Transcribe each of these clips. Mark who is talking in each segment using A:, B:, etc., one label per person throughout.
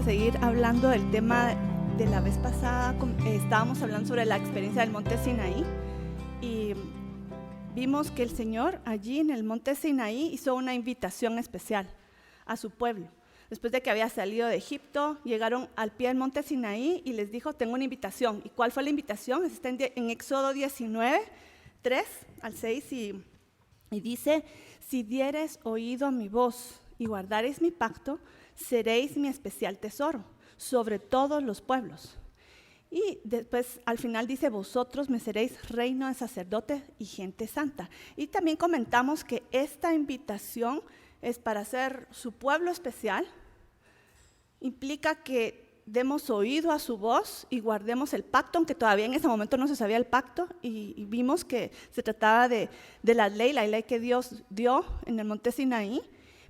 A: seguir hablando del tema de la vez pasada. Estábamos hablando sobre la experiencia del monte Sinaí y vimos que el Señor allí en el monte Sinaí hizo una invitación especial a su pueblo. Después de que había salido de Egipto, llegaron al pie del monte Sinaí y les dijo: tengo una invitación. ¿Y cuál fue la invitación? Está en Éxodo 19, 3 al 6 y dice: si diereis oído a mi voz y guardareis mi pacto, seréis mi especial tesoro sobre todos los pueblos. Y después al final dice: vosotros me seréis reino de sacerdotes y gente santa. Y también comentamos que esta invitación es para ser su pueblo especial. Implica que demos oído a su voz y guardemos el pacto, aunque todavía en ese momento no se sabía el pacto, y vimos que se trataba de la ley que Dios dio en el monte Sinaí.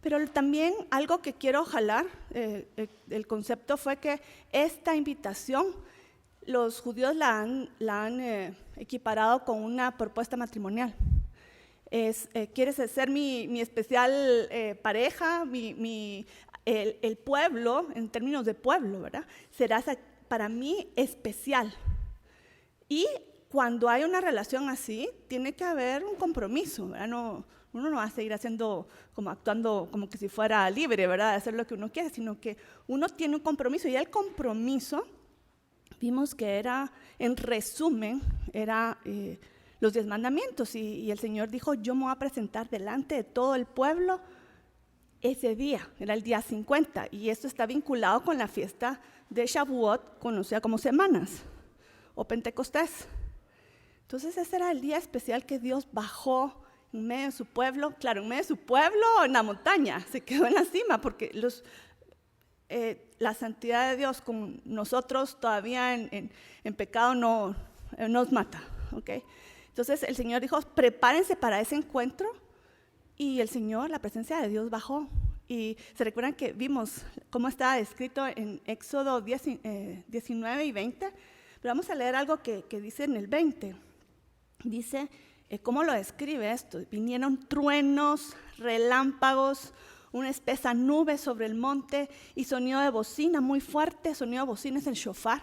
A: Pero también algo que quiero jalar, el concepto fue que esta invitación los judíos la han equiparado con una propuesta matrimonial. ¿Quieres ser mi especial pareja? El pueblo, en términos de pueblo, ¿verdad? Serás para mí especial. Y cuando hay una relación así, tiene que haber un compromiso, ¿verdad? Uno no va a seguir actuando como que si fuera libre, ¿verdad? De hacer lo que uno quiere, sino que uno tiene un compromiso. Y el compromiso, vimos que era, en resumen, era los 10 mandamientos. Y el Señor dijo: yo me voy a presentar delante de todo el pueblo ese día, era el día 50. Y esto está vinculado con la fiesta de Shavuot, conocida como Semanas, o Pentecostés. Entonces ese era el día especial que Dios bajó en medio de su pueblo, claro, en medio de su pueblo en la montaña, se quedó en la cima, porque la santidad de Dios con nosotros todavía en pecado no nos mata, ¿okay? Entonces el Señor dijo: prepárense para ese encuentro, y el Señor, la presencia de Dios bajó. Y se recuerdan que vimos cómo estaba escrito en Éxodo 19 y 20, pero vamos a leer algo que dice en el 20. Dice, ¿cómo lo describe esto? Vinieron truenos, relámpagos, una espesa nube sobre el monte y sonido de bocina muy fuerte. Sonido de bocina es el shofar,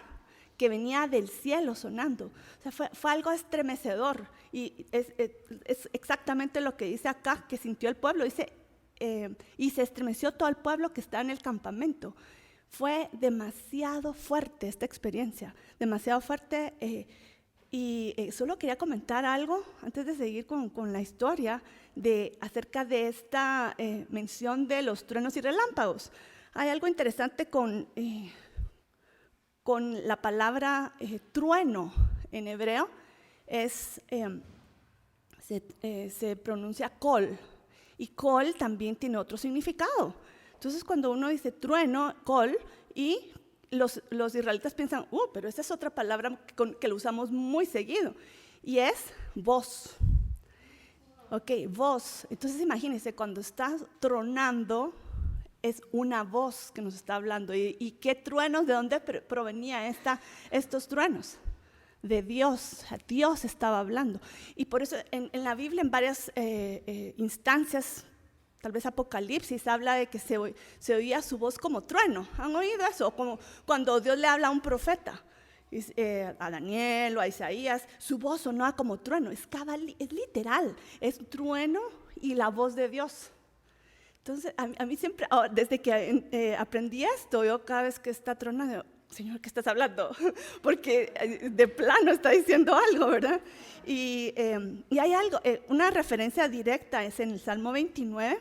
A: que venía del cielo sonando. O sea, fue algo estremecedor. Y es exactamente lo que dice acá, que sintió el pueblo. Dice, y se estremeció todo el pueblo que estaba en el campamento. Fue demasiado fuerte esta experiencia, demasiado fuerte. Y solo quería comentar algo antes de seguir con la historia acerca de esta mención de los truenos y relámpagos. Hay algo interesante con la palabra trueno en hebreo, se pronuncia kol, y kol también tiene otro significado. Entonces cuando uno dice trueno, kol, y los israelitas piensan, pero esa es otra palabra que lo usamos muy seguido, y es voz. Ok, voz. Entonces imagínense, cuando está tronando, es una voz que nos está hablando. ¿Y qué truenos? ¿De dónde provenía estos truenos? De Dios. Dios estaba hablando. Y por eso en la Biblia, en varias instancias, tal vez Apocalipsis, habla de que se oía su voz como trueno. ¿Han oído eso? Como cuando Dios le habla a un profeta, a Daniel o a Isaías, su voz sonaba como trueno. Es literal, es trueno y la voz de Dios. Entonces, a mí siempre, desde que aprendí esto, yo cada vez que está tronando, Señor, ¿qué estás hablando? Porque de plano está diciendo algo, ¿verdad? Y hay algo, una referencia directa es en el Salmo 29,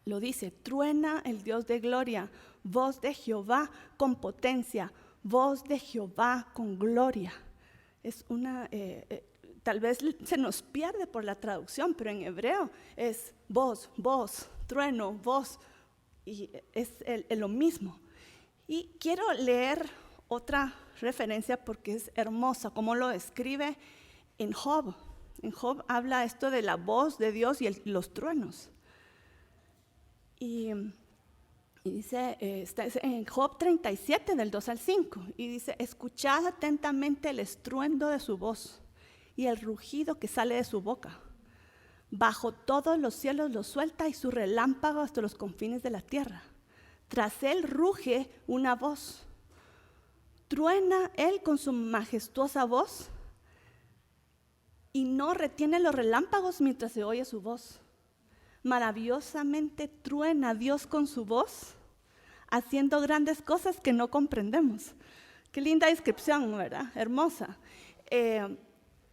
A: lo dice: truena el Dios de gloria, voz de Jehová con potencia, voz de Jehová con gloria. Es tal vez se nos pierde por la traducción, pero en hebreo es voz, trueno, voz, y es lo mismo. Y quiero leer otra referencia porque es hermosa, como lo escribe en Job. En Job habla esto de la voz de Dios y los truenos. Y dice, está en Job 37, del 2 al 5, y dice: escuchad atentamente el estruendo de su voz y el rugido que sale de su boca. Bajo todos los cielos lo suelta y su relámpago hasta los confines de la tierra. Tras él ruge una voz. Truena él con su majestuosa voz y no retiene los relámpagos mientras se oye su voz. Maravillosamente truena Dios con su voz, haciendo grandes cosas que no comprendemos. Qué linda descripción, ¿verdad? Hermosa.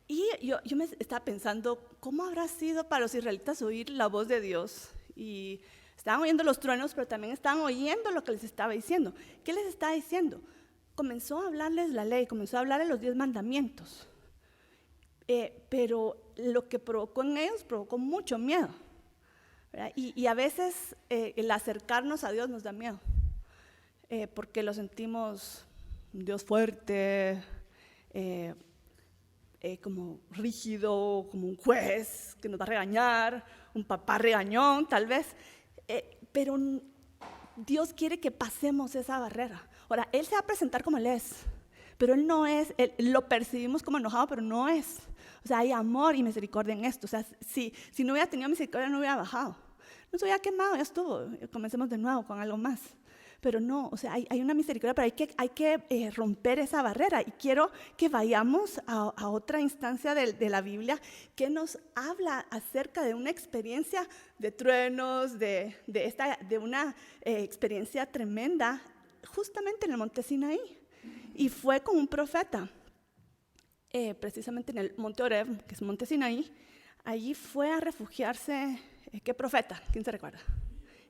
A: Y yo me estaba pensando, ¿cómo habrá sido para los israelitas oír la voz de Dios? Y estaban oyendo los truenos, pero también estaban oyendo lo que les estaba diciendo. ¿Qué les estaba diciendo? Comenzó a hablarles la ley, comenzó a hablarles los 10 mandamientos. Pero lo que provocó en ellos, provocó mucho miedo, ¿verdad? Y a veces el acercarnos a Dios nos da miedo, porque lo sentimos un Dios fuerte, como rígido, como un juez que nos va a regañar, un papá regañón tal vez, pero Dios quiere que pasemos esa barrera. Ahora, Él se va a presentar como Él es, pero Él no es, lo percibimos como enojado, pero no es. O sea, hay amor y misericordia en esto. O sea, si no hubiera tenido misericordia, no hubiera bajado. No se hubiera quemado, ya estuvo. Comencemos de nuevo con algo más. Pero no, o sea, hay una misericordia, pero hay que romper esa barrera. Y quiero que vayamos a otra instancia de la Biblia que nos habla acerca de una experiencia de truenos, de una experiencia tremenda, justamente en el monte Sinaí. Y fue con un profeta, precisamente en el monte Oreb, que es el monte Sinaí. Allí fue a refugiarse, ¿qué profeta? ¿Quién se recuerda?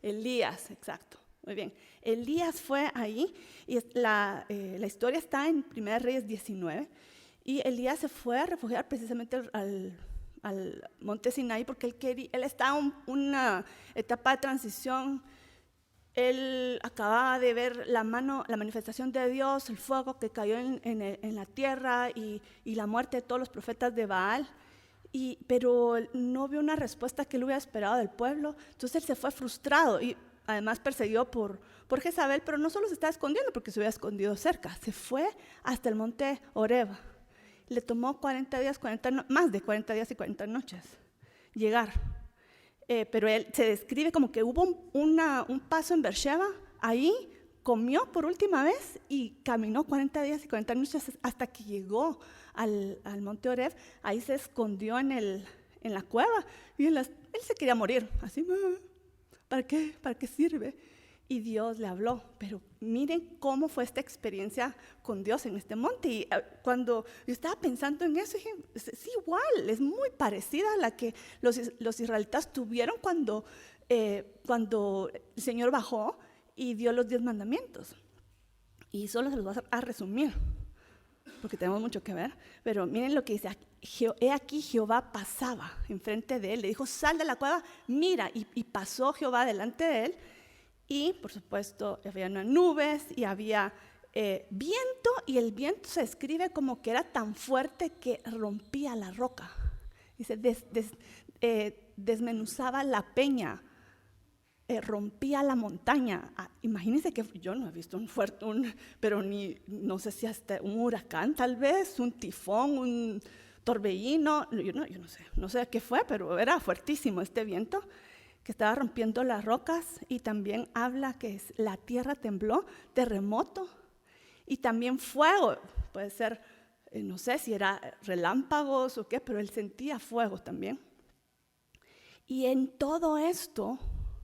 A: Elías, exacto. Muy bien, Elías fue ahí y la historia está en 1 Reyes 19 y Elías se fue a refugiar precisamente al monte Sinaí porque él estaba en una etapa de transición. Él acababa de ver la manifestación de Dios, el fuego que cayó en la tierra y la muerte de todos los profetas de Baal. Pero no vio una respuesta que él hubiera esperado del pueblo, entonces él se fue frustrado y además perseguido por Jezabel, pero no solo se estaba escondiendo porque se había escondido cerca, se fue hasta el monte Oreb. Le tomó 40 días, más de 40 días y 40 noches llegar. Pero él se describe como que hubo un paso en Beersheba, ahí comió por última vez y caminó 40 días y 40 noches hasta que llegó al monte Oreb. Ahí se escondió en la cueva y él se quería morir, así. ¿Para qué sirve? Y Dios le habló, pero miren cómo fue esta experiencia con Dios en este monte. Y cuando yo estaba pensando en eso, dije, sí, igual, es muy parecida a la que los israelitas tuvieron cuando el Señor bajó y dio los 10 mandamientos. Y solo se los voy a resumir, porque tenemos mucho que ver, pero miren lo que dice: he aquí Jehová pasaba enfrente de él, le dijo, sal de la cueva, mira, y pasó Jehová delante de él, y por supuesto había unas nubes y había viento, y el viento se describe como que era tan fuerte que rompía la roca, dice, desmenuzaba la peña, rompía la montaña. Imagínense que yo no he visto pero no sé si hasta un huracán tal vez, un tifón, un torbellino, yo no sé qué fue, pero era fuertísimo este viento que estaba rompiendo las rocas. Y también habla que la tierra tembló, terremoto, y también fuego, puede ser, no sé si era relámpagos o qué, pero él sentía fuego también. Y en todo esto,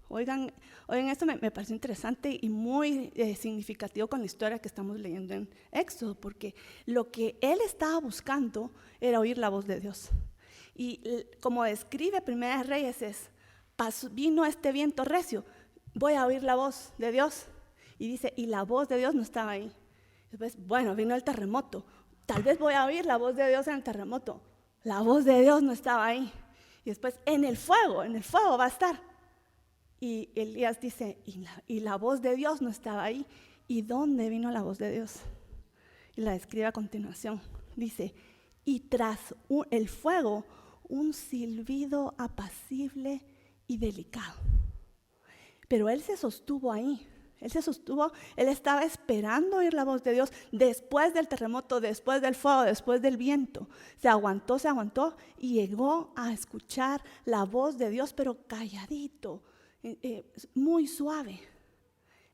A: oigan, esto me pareció interesante y muy significativo con la historia que estamos leyendo en Éxodo, porque lo que él estaba buscando era oír la voz de Dios. Y como describe 1 Reyes, vino este viento recio, voy a oír la voz de Dios. Y dice, y la voz de Dios no estaba ahí. Después, bueno, vino el terremoto, tal vez voy a oír la voz de Dios en el terremoto. La voz de Dios no estaba ahí. Y después, en el fuego va a estar. Y Elías dice, y la voz de Dios no estaba ahí. ¿Y dónde vino la voz de Dios? Y la describe a continuación. Dice, y tras el fuego, un silbido apacible y delicado. Pero él se sostuvo ahí. Él estaba esperando oír la voz de Dios después del terremoto, después del fuego, después del viento. Se aguantó y llegó a escuchar la voz de Dios, pero calladito, muy suave.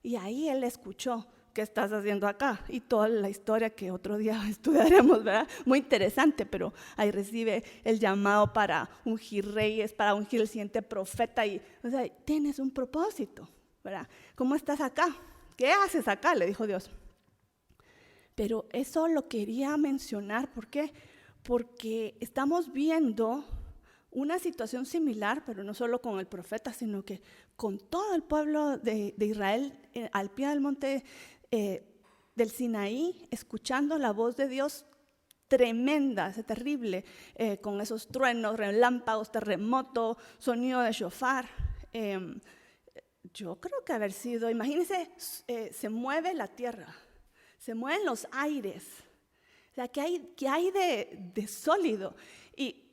A: Y ahí él escuchó: ¿qué estás haciendo acá? Y toda la historia que otro día estudiaremos, ¿verdad? Muy interesante, pero ahí recibe el llamado para ungir reyes, para ungir el siguiente profeta. Y, o sea, tienes un propósito, ¿verdad? ¿Cómo estás acá? ¿Qué haces acá?, le dijo Dios. Pero eso lo quería mencionar, ¿por qué? Porque estamos viendo una situación similar, pero no solo con el profeta, sino que con todo el pueblo de Israel al pie del monte del Sinaí, escuchando la voz de Dios tremenda, terrible, con esos truenos, relámpagos, terremoto, sonido de shofar. Yo creo que haber sido, imagínense, se mueve la tierra, se mueven los aires. O sea, ¿qué hay de sólido? Y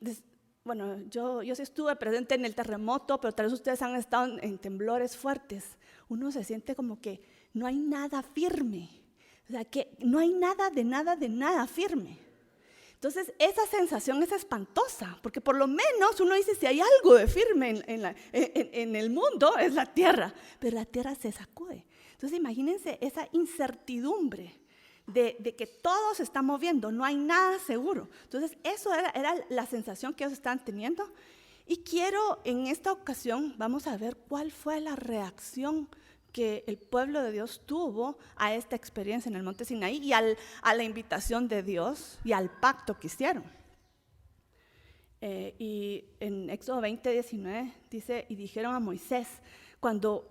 A: bueno, yo sí estuve presente en el terremoto, pero tal vez ustedes han estado en temblores fuertes. Uno se siente como que no hay nada firme. O sea, que no hay nada firme. Entonces, esa sensación es espantosa, porque por lo menos uno dice, si hay algo de firme en el mundo, es la tierra. Pero la tierra se sacude. Entonces, imagínense esa incertidumbre de que todo se está moviendo, no hay nada seguro. Entonces, eso era la sensación que ellos estaban teniendo. Y quiero, en esta ocasión, vamos a ver cuál fue la reacción que el pueblo de Dios tuvo a esta experiencia en el monte Sinaí y a la invitación de Dios y al pacto que hicieron. Y en Éxodo 20:19 dice: y dijeron a Moisés, cuando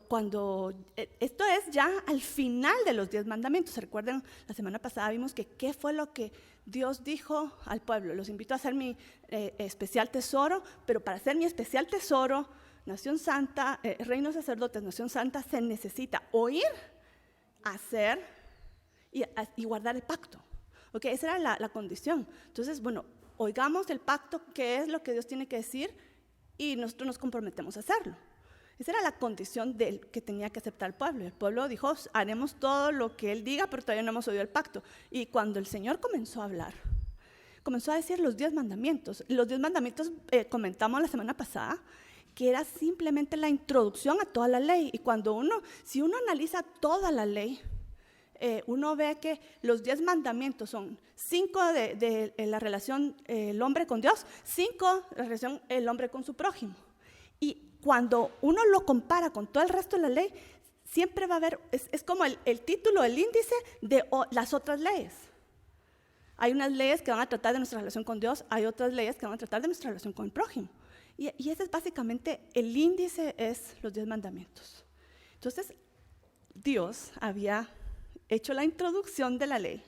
A: esto es ya al final de los 10 mandamientos. ¿Se recuerdan? La semana pasada vimos que qué fue lo que Dios dijo al pueblo: los invito a hacer mi especial tesoro, pero para hacer mi especial tesoro, nación santa, reino de sacerdotes, nación santa, se necesita oír, hacer y guardar el pacto. Okay, esa era la condición. Entonces, bueno, oigamos el pacto, qué es lo que Dios tiene que decir, y nosotros nos comprometemos a hacerlo. Esa era la condición que tenía que aceptar el pueblo. El pueblo dijo: haremos todo lo que Él diga, pero todavía no hemos oído el pacto. Y cuando el Señor comenzó a hablar, comenzó a decir los 10 mandamientos. Los 10 mandamientos comentamos la semana pasada, que era simplemente la introducción a toda la ley. Y si uno analiza toda la ley, uno ve que los 10 mandamientos son 5 de la relación el hombre con Dios, 5 de la relación el hombre con su prójimo. Y cuando uno lo compara con todo el resto de la ley, siempre va a haber, es como el título, el índice de las otras leyes. Hay unas leyes que van a tratar de nuestra relación con Dios, hay otras leyes que van a tratar de nuestra relación con el prójimo. Y ese es básicamente, el índice es los 10 mandamientos. Entonces, Dios había hecho la introducción de la ley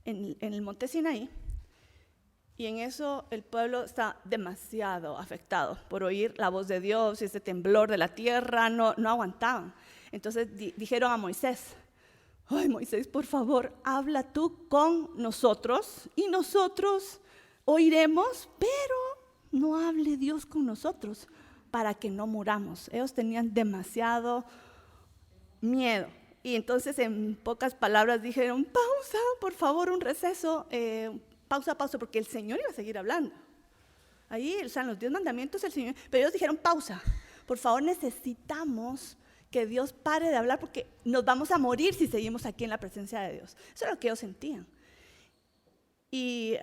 A: en el monte Sinaí, y en eso el pueblo está demasiado afectado por oír la voz de Dios y ese temblor de la tierra, no aguantaban. Entonces dijeron a Moisés: ay, Moisés, por favor, habla tú con nosotros y nosotros oiremos, pero no hable Dios con nosotros para que no muramos. Ellos tenían demasiado miedo. Y entonces, en pocas palabras, dijeron: pausa, por favor, un receso, pausa, porque el Señor iba a seguir hablando. Ahí, o sea, en los 10 mandamientos el Señor, pero ellos dijeron: pausa, por favor, necesitamos que Dios pare de hablar porque nos vamos a morir si seguimos aquí en la presencia de Dios. Eso es lo que ellos sentían. Y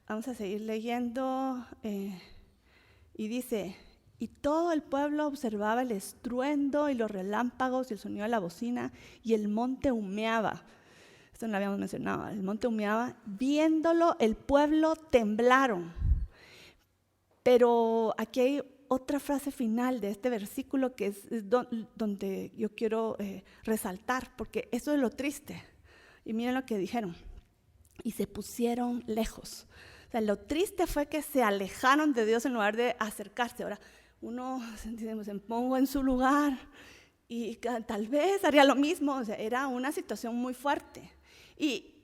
A: vamos a seguir leyendo, y dice: y todo el pueblo observaba el estruendo y los relámpagos y el sonido de la bocina, y el monte humeaba. Esto no lo habíamos mencionado. El monte humeaba. Viéndolo, el pueblo temblaron. Pero aquí hay otra frase final de este versículo que es donde yo quiero resaltar, porque eso es lo triste. Y miren lo que dijeron: y se pusieron lejos. O sea, lo triste fue que se alejaron de Dios en lugar de acercarse. Ahora, uno se pongo en su lugar y tal vez haría lo mismo. O sea, era una situación muy fuerte. Y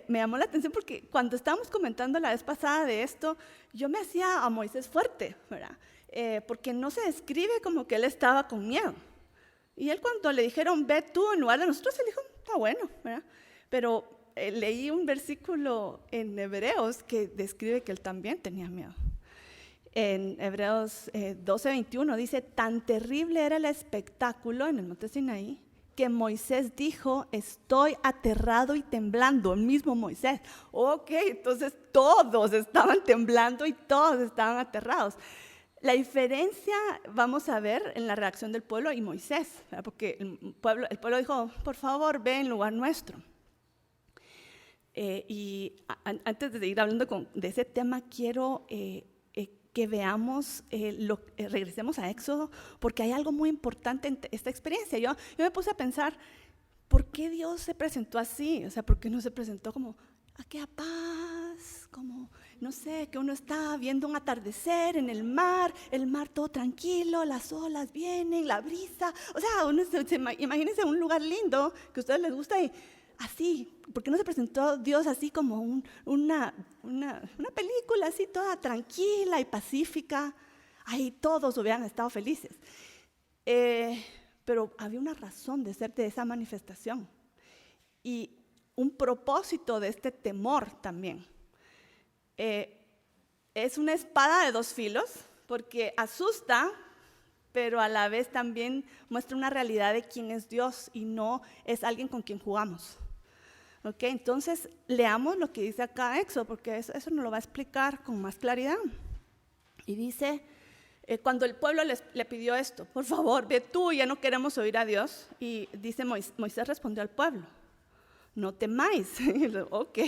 A: me llamó la atención porque cuando estábamos comentando la vez pasada de esto, yo me hacía a Moisés fuerte, ¿verdad? Porque no se describe como que él estaba con miedo. Y él, cuando le dijeron: ve tú en lugar de nosotros, él dijo: está bueno, ¿verdad? Pero leí un versículo en Hebreos que describe que él también tenía miedo. En Hebreos 12:21 dice: tan terrible era el espectáculo en el monte Sinaí que Moisés dijo, estoy aterrado y temblando, el mismo Moisés. Ok, entonces todos estaban temblando y todos estaban aterrados. La diferencia vamos a ver en la reacción del pueblo y Moisés, ¿verdad? Porque el pueblo dijo, por favor, ve en lugar nuestro. Antes de ir hablando de ese tema, quiero que veamos, regresemos a Éxodo, porque hay algo muy importante en esta experiencia. Yo me puse a pensar, ¿por qué Dios se presentó así? O sea, ¿por qué no se presentó como aquella paz, como, no sé, que uno está viendo un atardecer en el mar todo tranquilo, las olas vienen, la brisa? O sea, imagínense un lugar lindo que a ustedes les gusta y así. ¿Por qué no se presentó Dios así como una película así toda tranquila y pacífica? Ahí todos hubieran estado felices. Pero había una razón de ser de esa manifestación y un propósito de este temor también. Es una espada de dos filos porque asusta, pero a la vez también muestra una realidad de quién es Dios y no es alguien con quien jugamos. Ok, entonces leamos lo que dice acá Éxodo, porque eso nos lo va a explicar con más claridad. Y dice, cuando el pueblo le pidió esto, por favor, ve tú, ya no queremos oír a Dios. Y dice Moisés respondió al pueblo, no temáis. Ok,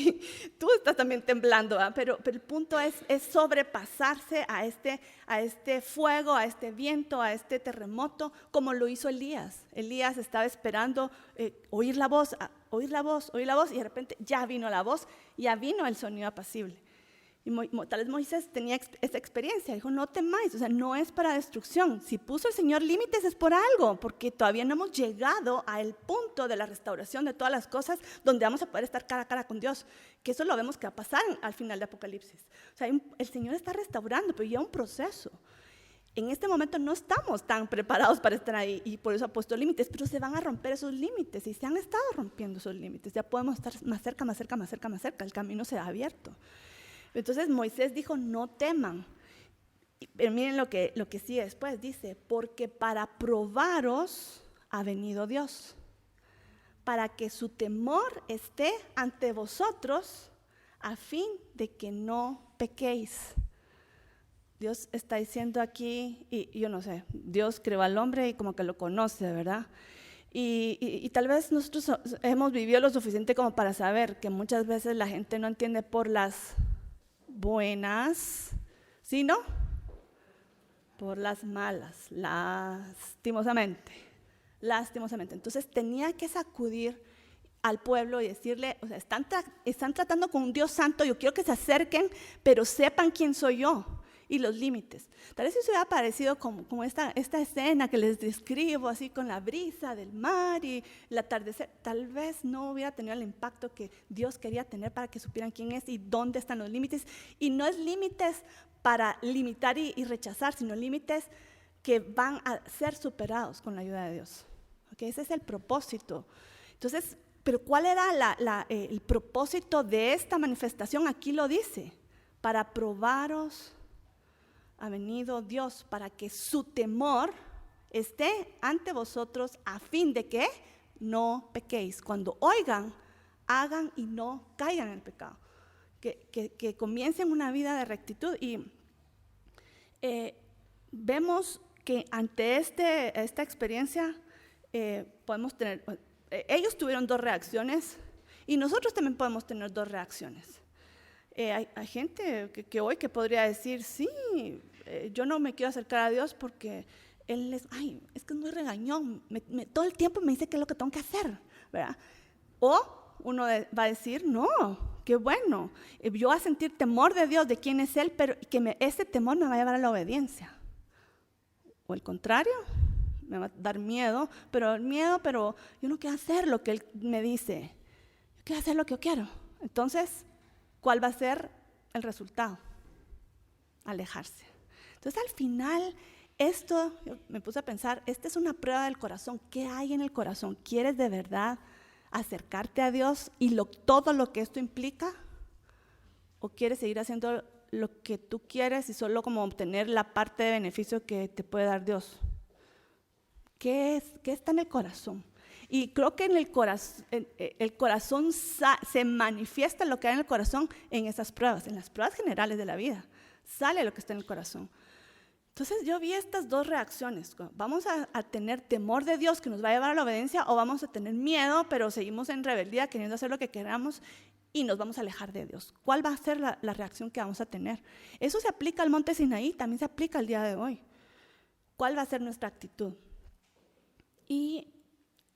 A: tú estás también temblando, ¿eh? Pero el punto es sobrepasarse a este fuego, a este viento, a este terremoto, como lo hizo Elías. Elías estaba esperando oír la voz, y de repente ya vino la voz, ya vino el sonido apacible. Y tal vez Moisés tenía esa experiencia, dijo, no temáis, o sea, no es para destrucción. Si puso el Señor límites es por algo, porque todavía no hemos llegado al punto de la restauración de todas las cosas donde vamos a poder estar cara a cara con Dios, que eso lo vemos que va a pasar al final de Apocalipsis. O sea, el Señor está restaurando, pero lleva un proceso. En este momento no estamos tan preparados para estar ahí y por eso ha puesto límites, pero se van a romper esos límites y se han estado rompiendo esos límites. Ya podemos estar más cerca, el camino se ha abierto. Entonces Moisés dijo, no teman. Pero miren lo que sigue después, dice, porque para probaros ha venido Dios, para que su temor esté ante vosotros, a fin de que no pequéis. Dios está diciendo aquí, y yo no sé, Dios creó al hombre y como que lo conoce, ¿verdad? Y tal vez nosotros hemos vivido lo suficiente como para saber que muchas veces la gente no entiende por las buenas, ¿sí, no? Por las malas, lastimosamente. Entonces tenía que sacudir al pueblo y decirle, o sea, están tratando con un Dios santo, yo quiero que se acerquen, pero sepan quién soy yo y los límites. Tal vez si se hubiera parecido como esta escena que les describo, así con la brisa del mar y el atardecer, tal vez no hubiera tenido el impacto que Dios quería tener para que supieran quién es y dónde están los límites. Y no es límites para limitar y rechazar, sino límites que van a ser superados con la ayuda de Dios. ¿Okay? Ese es el propósito. Entonces, pero ¿cuál era el propósito de esta manifestación? Aquí lo dice, para probaros ha venido Dios, para que su temor esté ante vosotros, a fin de que no pequéis. Cuando oigan, hagan y no caigan en el pecado. Que comiencen una vida de rectitud. Y vemos que ante esta experiencia podemos tener, ellos tuvieron dos reacciones y nosotros también podemos tener dos reacciones. Hay gente que hoy que podría decir, sí, yo no me quiero acercar a Dios porque Él es que es muy regañón, todo el tiempo me dice qué es lo que tengo que hacer, ¿verdad? O uno va a decir, no, qué bueno, yo voy a sentir temor de Dios, de quién es Él, pero que ese temor me va a llevar a la obediencia. O el contrario, me va a dar miedo, pero yo no quiero hacer lo que Él me dice, yo quiero hacer lo que yo quiero. Entonces, ¿cuál va a ser el resultado? Alejarse. Entonces, al final, yo me puse a pensar, esta es una prueba del corazón. ¿Qué hay en el corazón? ¿Quieres de verdad acercarte a Dios y todo lo que esto implica? ¿O quieres seguir haciendo lo que tú quieres y solo como obtener la parte de beneficio que te puede dar Dios? ¿Qué está en el corazón? Y creo que en el corazón se manifiesta lo que hay en el corazón en esas pruebas, en las pruebas generales de la vida. Sale lo que está en el corazón. Entonces yo vi estas dos reacciones. ¿Vamos a tener temor de Dios que nos va a llevar a la obediencia o vamos a tener miedo, pero seguimos en rebeldía queriendo hacer lo que queramos y nos vamos a alejar de Dios? ¿Cuál va a ser la reacción que vamos a tener? Eso se aplica al monte Sinaí, también se aplica al día de hoy. ¿Cuál va a ser nuestra actitud? Y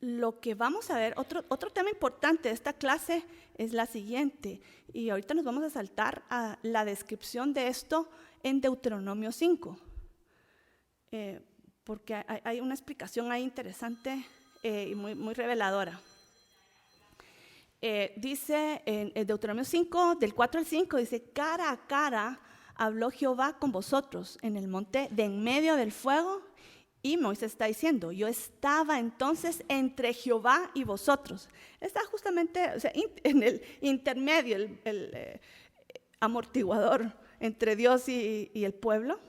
A: lo que vamos a ver, otro tema importante de esta clase es la siguiente. Y ahorita nos vamos a saltar a la descripción de esto en Deuteronomio 5. Porque hay una explicación ahí interesante y muy reveladora. Dice en Deuteronomio 5, del 4 al 5, dice: cara a cara habló Jehová con vosotros en el monte de en medio del fuego. Y Moisés está diciendo: yo estaba entonces entre Jehová y vosotros. Está justamente, o sea, en el intermedio, el amortiguador entre Dios y el pueblo.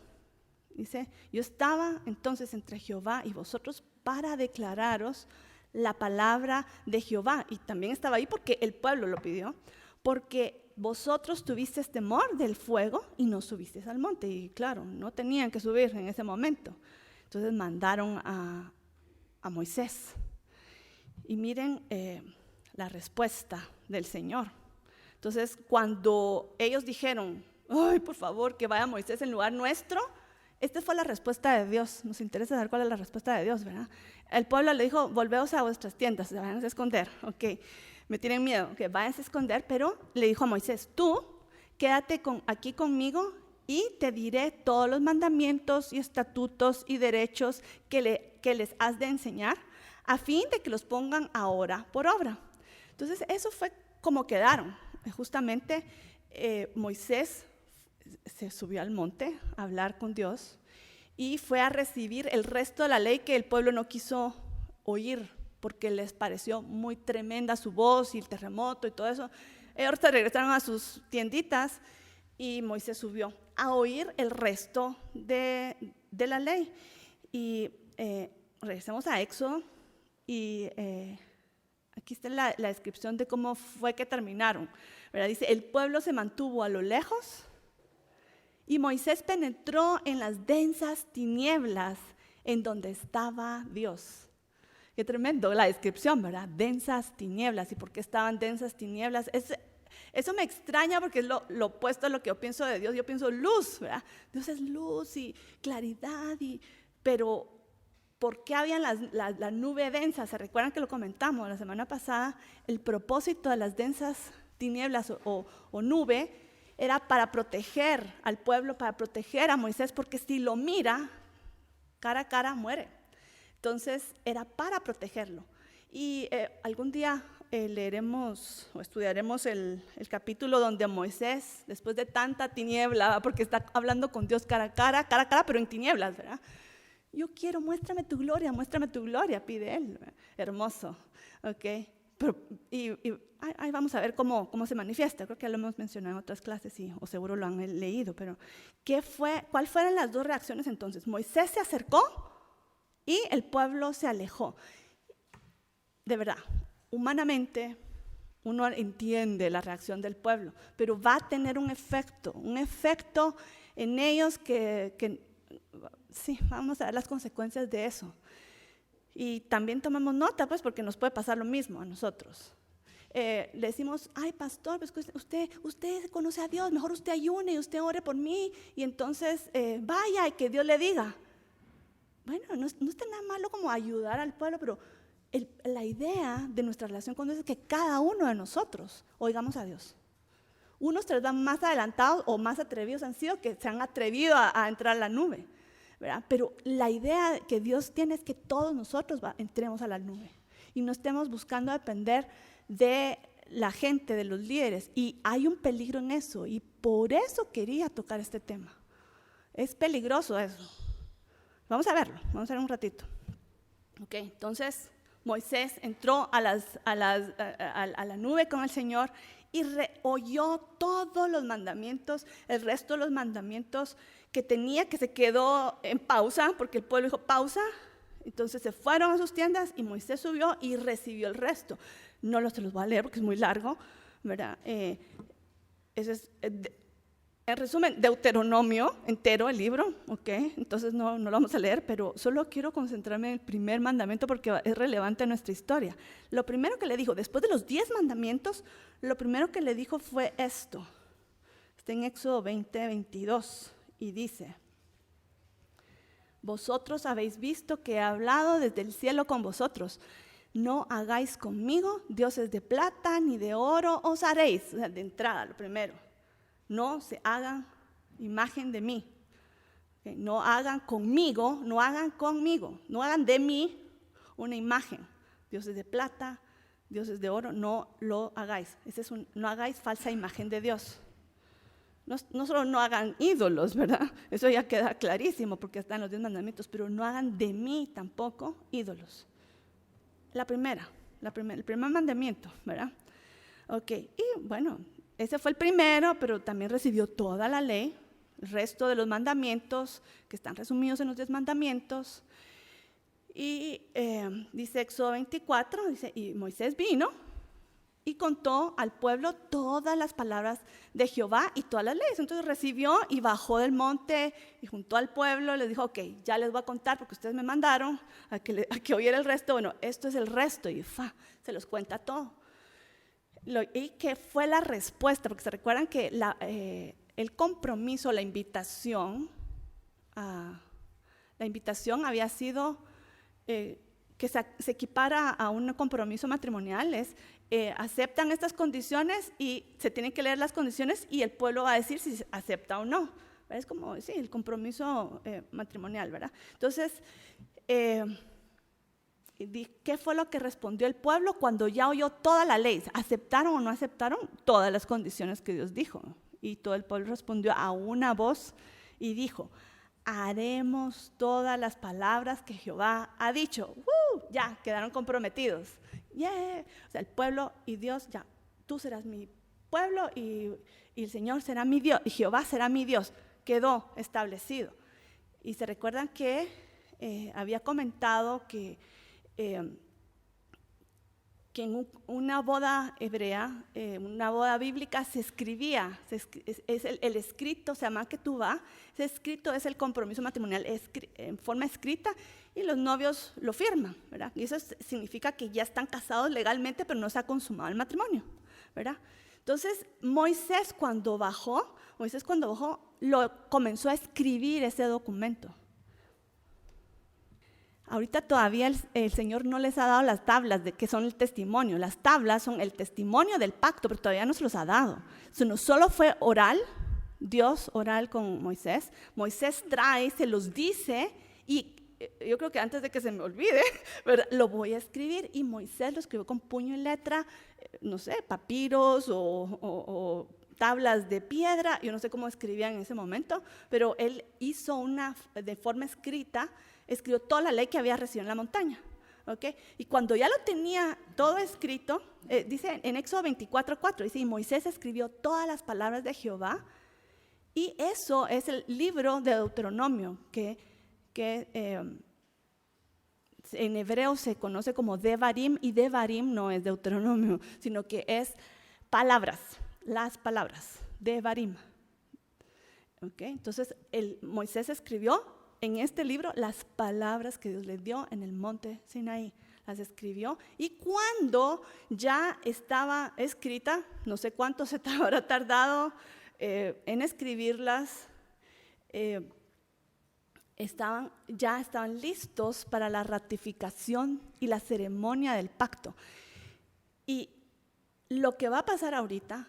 A: Dice: yo estaba entonces entre Jehová y vosotros para declararos la palabra de Jehová. Y también estaba ahí porque el pueblo lo pidió, porque vosotros tuvisteis temor del fuego y no subisteis al monte. Y claro, no tenían que subir en ese momento. Entonces mandaron a Moisés. Y miren la respuesta del Señor. Entonces, cuando ellos dijeron: ay, por favor, que vaya Moisés en lugar nuestro, esta fue la respuesta de Dios. Nos interesa saber cuál es la respuesta de Dios, ¿verdad? El pueblo le dijo: volveos a vuestras tiendas, váyanse a esconder. Ok, me tienen miedo, que váyanse a esconder. Pero le dijo a Moisés: tú quédate aquí conmigo y te diré todos los mandamientos y estatutos y derechos que les has de enseñar, a fin de que los pongan ahora por obra. Entonces, eso fue como quedaron. Justamente Moisés se subió al monte a hablar con Dios y fue a recibir el resto de la ley que el pueblo no quiso oír porque les pareció muy tremenda su voz y el terremoto y todo eso. Ellos regresaron a sus tienditas y Moisés subió a oír el resto de la ley. Y regresemos a Éxodo y aquí está la descripción de cómo fue que terminaron, ¿verdad? Dice: el pueblo se mantuvo a lo lejos y Moisés penetró en las densas tinieblas en donde estaba Dios. Qué tremendo la descripción, ¿verdad? Densas tinieblas. ¿Y por qué estaban densas tinieblas? Eso me extraña porque es lo opuesto a lo que yo pienso de Dios. Yo pienso luz, ¿verdad? Dios es luz y claridad, pero ¿por qué había la nube densa? ¿Se recuerdan que lo comentamos la semana pasada? El propósito de las densas tinieblas o nube era para proteger al pueblo, para proteger a Moisés, porque si lo mira cara a cara muere. Entonces era para protegerlo. Y algún día leeremos o estudiaremos el capítulo donde Moisés, después de tanta tiniebla, porque está hablando con Dios cara a cara, pero en tinieblas, ¿verdad? Yo quiero, muéstrame tu gloria, pide él, ¿verdad? Hermoso, ¿ok? Pero, ahí vamos a ver cómo se manifiesta. Creo que ya lo hemos mencionado en otras clases o seguro lo han leído, pero ¿cuáles fueron las dos reacciones entonces? Moisés se acercó y el pueblo se alejó. De verdad, humanamente uno entiende la reacción del pueblo, pero va a tener un efecto en ellos que sí, vamos a ver las consecuencias de eso. Y también tomamos nota, pues, porque nos puede pasar lo mismo a nosotros. Le decimos: ay, pastor, pues usted conoce a Dios, mejor usted ayune y usted ore por mí, y entonces vaya y que Dios le diga. Bueno, no está nada malo como ayudar al pueblo, pero la idea de nuestra relación con Dios es que cada uno de nosotros oigamos a Dios. Unos tal vez más adelantados o más atrevidos han sido que se han atrevido a entrar a la nube, ¿verdad? Pero la idea que Dios tiene es que todos nosotros entremos a la nube y no estemos buscando depender de la gente, de los líderes. Y hay un peligro en eso, y por eso quería tocar este tema. Es peligroso eso. Vamos a verlo, vamos a ver un ratito. Ok, entonces Moisés entró a la nube con el Señor y oyó todos los mandamientos, el resto de los mandamientos que tenía, que se quedó en pausa, porque el pueblo dijo: pausa, Entonces se fueron a sus tiendas y Moisés subió y recibió el resto. No se los voy a leer porque es muy largo, ¿verdad? Ese es, en resumen, Deuteronomio entero, el libro, ¿ok? Entonces no lo vamos a leer, pero solo quiero concentrarme en el primer mandamiento porque es relevante a nuestra historia. Lo primero que le dijo, después de los 10 mandamientos, lo primero que le dijo fue esto. Está en Éxodo 20:22 y dice: vosotros habéis visto que he hablado desde el cielo con vosotros. No hagáis conmigo dioses de plata ni de oro os haréis. O sea, de entrada, lo primero. No se hagan imagen de mí. ¿Okay? No hagan conmigo, no hagan de mí una imagen. Dioses de plata, dioses de oro, no lo hagáis. No hagáis falsa imagen de Dios. No solo no hagan ídolos, ¿verdad? Eso ya queda clarísimo porque está en los 10 mandamientos, pero no hagan de mí tampoco ídolos. El primer mandamiento, ¿verdad? Ok, y bueno, ese fue el primero, pero también recibió toda la ley, el resto de los mandamientos que están resumidos en los 10 mandamientos. Y dice Éxodo 24, dice, y Moisés vino y contó al pueblo todas las palabras de Jehová y todas las leyes. Entonces recibió y bajó del monte y juntó al pueblo y les dijo, ok, ya les voy a contar porque ustedes me mandaron a que oyera el resto. Bueno, esto es el resto y se los cuenta todo. ¿Y qué fue la respuesta? Porque se recuerdan que el compromiso, la invitación había sido que se equipara a un compromiso matrimonial. Aceptan estas condiciones y se tienen que leer las condiciones y el pueblo va a decir si acepta o no. Es como, sí, el compromiso matrimonial, ¿verdad? Entonces, ¿qué fue lo que respondió el pueblo cuando ya oyó toda la ley? ¿Aceptaron o no aceptaron todas las condiciones que Dios dijo? Y todo el pueblo respondió a una voz y dijo, haremos todas las palabras que Jehová ha dicho. Ya, quedaron comprometidos. Yeah. O sea, el pueblo y Dios, ya, tú serás mi pueblo y el Señor será mi Dios, y Jehová será mi Dios. Quedó establecido. Y se recuerdan que había comentado que en una boda hebrea, una boda bíblica, se escribía, el escrito se llama ketubá. Ese escrito es el compromiso matrimonial en forma escrita y los novios lo firman, ¿verdad? Y eso significa que ya están casados legalmente, pero no se ha consumado el matrimonio, ¿verdad? Entonces, Moisés cuando bajó, comenzó a escribir ese documento. Ahorita todavía el Señor no les ha dado las tablas que son el testimonio. Las tablas son el testimonio del pacto, pero todavía no se los ha dado. No solo fue oral, Dios oral con Moisés. Moisés trae, se los dice y yo creo que antes de que se me olvide, ¿verdad? Lo voy a escribir. Y Moisés lo escribió con puño y letra, no sé, papiros o tablas de piedra. Yo no sé cómo escribían en ese momento, pero él hizo de forma escrita, escribió toda la ley que había recibido en la montaña. ¿Okay? Y cuando ya lo tenía todo escrito, dice en Éxodo 24:4, dice, y Moisés escribió todas las palabras de Jehová, y eso es el libro de Deuteronomio, que en hebreo se conoce como Devarim, y Devarim no es Deuteronomio, sino que es palabras, las palabras, Devarim. ¿Okay? Entonces Moisés escribió en este libro las palabras que Dios le dio en el monte Sinaí, las escribió, y cuando ya estaba escrita, no sé cuánto se habrá tardado en escribirlas, ya estaban listos para la ratificación y la ceremonia del pacto. Y lo que va a pasar ahorita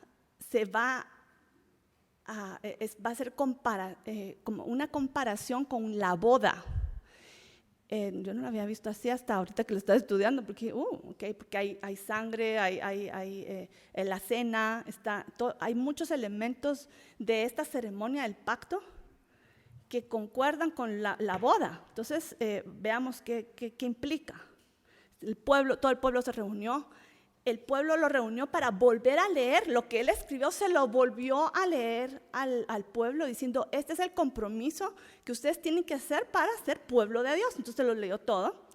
A: va a ser como una comparación con la boda. Yo no lo había visto así hasta ahorita que lo estaba estudiando, porque hay sangre, hay la cena, hay muchos elementos de esta ceremonia del pacto que concuerdan con la boda. Entonces, veamos qué implica. Todo el pueblo se reunió. El pueblo lo reunió para volver a leer lo que él escribió, se lo volvió a leer al pueblo diciendo, este es el compromiso que ustedes tienen que hacer para ser pueblo de Dios. Entonces lo leyó todo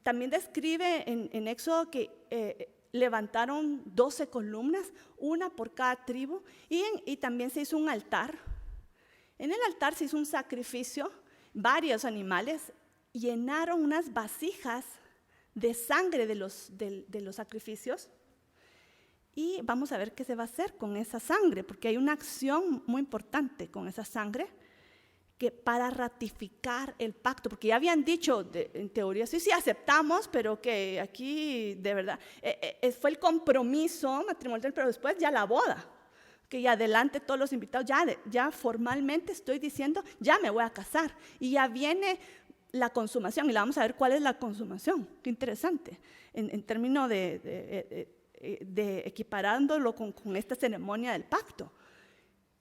A: También describe en Éxodo que levantaron 12 columnas, una por cada tribu, y también se hizo un altar. En el altar se hizo un sacrificio, varios animales, llenaron unas vasijas de sangre de los sacrificios, y vamos a ver qué se va a hacer con esa sangre, porque hay una acción muy importante con esa sangre, que para ratificar el pacto, porque ya habían dicho en teoría, sí, aceptamos, pero que aquí de verdad, fue el compromiso matrimonial, pero después ya la boda, que ya adelante todos los invitados, ya formalmente estoy diciendo, ya me voy a casar, y ya viene la consumación, y la vamos a ver cuál es la consumación. Qué interesante, en términos de equiparándolo con esta ceremonia del pacto.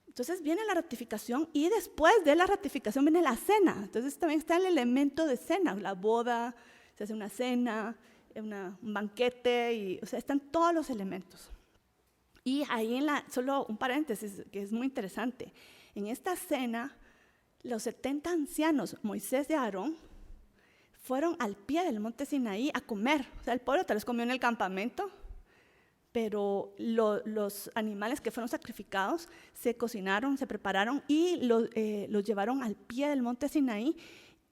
A: Entonces viene la ratificación, y después de la ratificación viene la cena. Entonces también está el elemento de cena, la boda, se hace una cena, un banquete, o sea, están todos los elementos. Y ahí solo un paréntesis que es muy interesante, en esta cena los 70 ancianos, Moisés y Aarón, fueron al pie del monte Sinaí a comer. O sea, el pueblo tal vez comió en el campamento, pero los animales que fueron sacrificados se cocinaron, se prepararon y los llevaron al pie del monte Sinaí.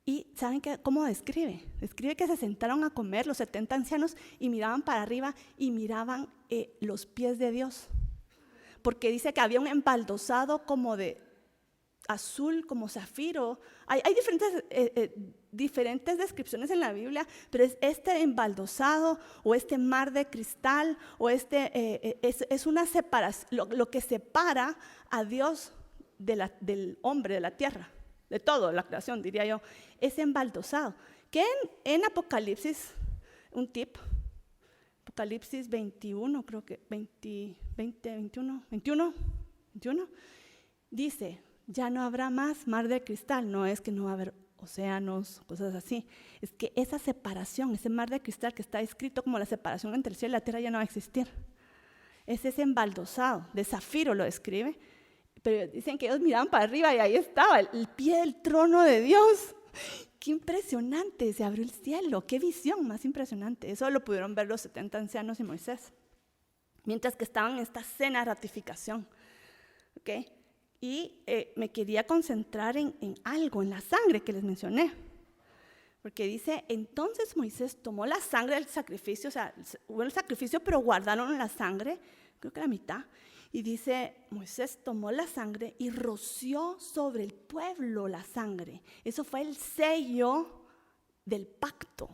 A: Y ¿saben cómo describe? Describe que se sentaron a comer los 70 ancianos y miraban para arriba y miraban los pies de Dios. Porque dice que había un embaldosado como de azul, como zafiro. Hay diferentes descripciones en la Biblia, pero es este embaldosado o este mar de cristal o es una separación, lo que separa a Dios del hombre, de la tierra, de todo, la creación, diría yo, es embaldosado. Que en Apocalipsis, un tip, Apocalipsis 21, creo que 21, dice, ya no habrá más mar de cristal. No es que no va a haber océanos, cosas así. Es que esa separación, ese mar de cristal que está escrito como la separación entre el cielo y la tierra ya no va a existir. Es ese embaldosado, de zafiro lo describe. Pero dicen que ellos miraban para arriba y ahí estaba, el pie del trono de Dios. ¡Qué impresionante! Se abrió el cielo. ¡Qué visión más impresionante! Eso lo pudieron ver los 70 ancianos y Moisés. Mientras que estaban en esta cena de ratificación. ¿Okay? Y me quería concentrar en algo, en la sangre que les mencioné. Porque dice, entonces Moisés tomó la sangre del sacrificio, o sea, hubo el sacrificio, pero guardaron la sangre, creo que la mitad. Y dice, Moisés tomó la sangre y roció sobre el pueblo la sangre. Eso fue el sello del pacto.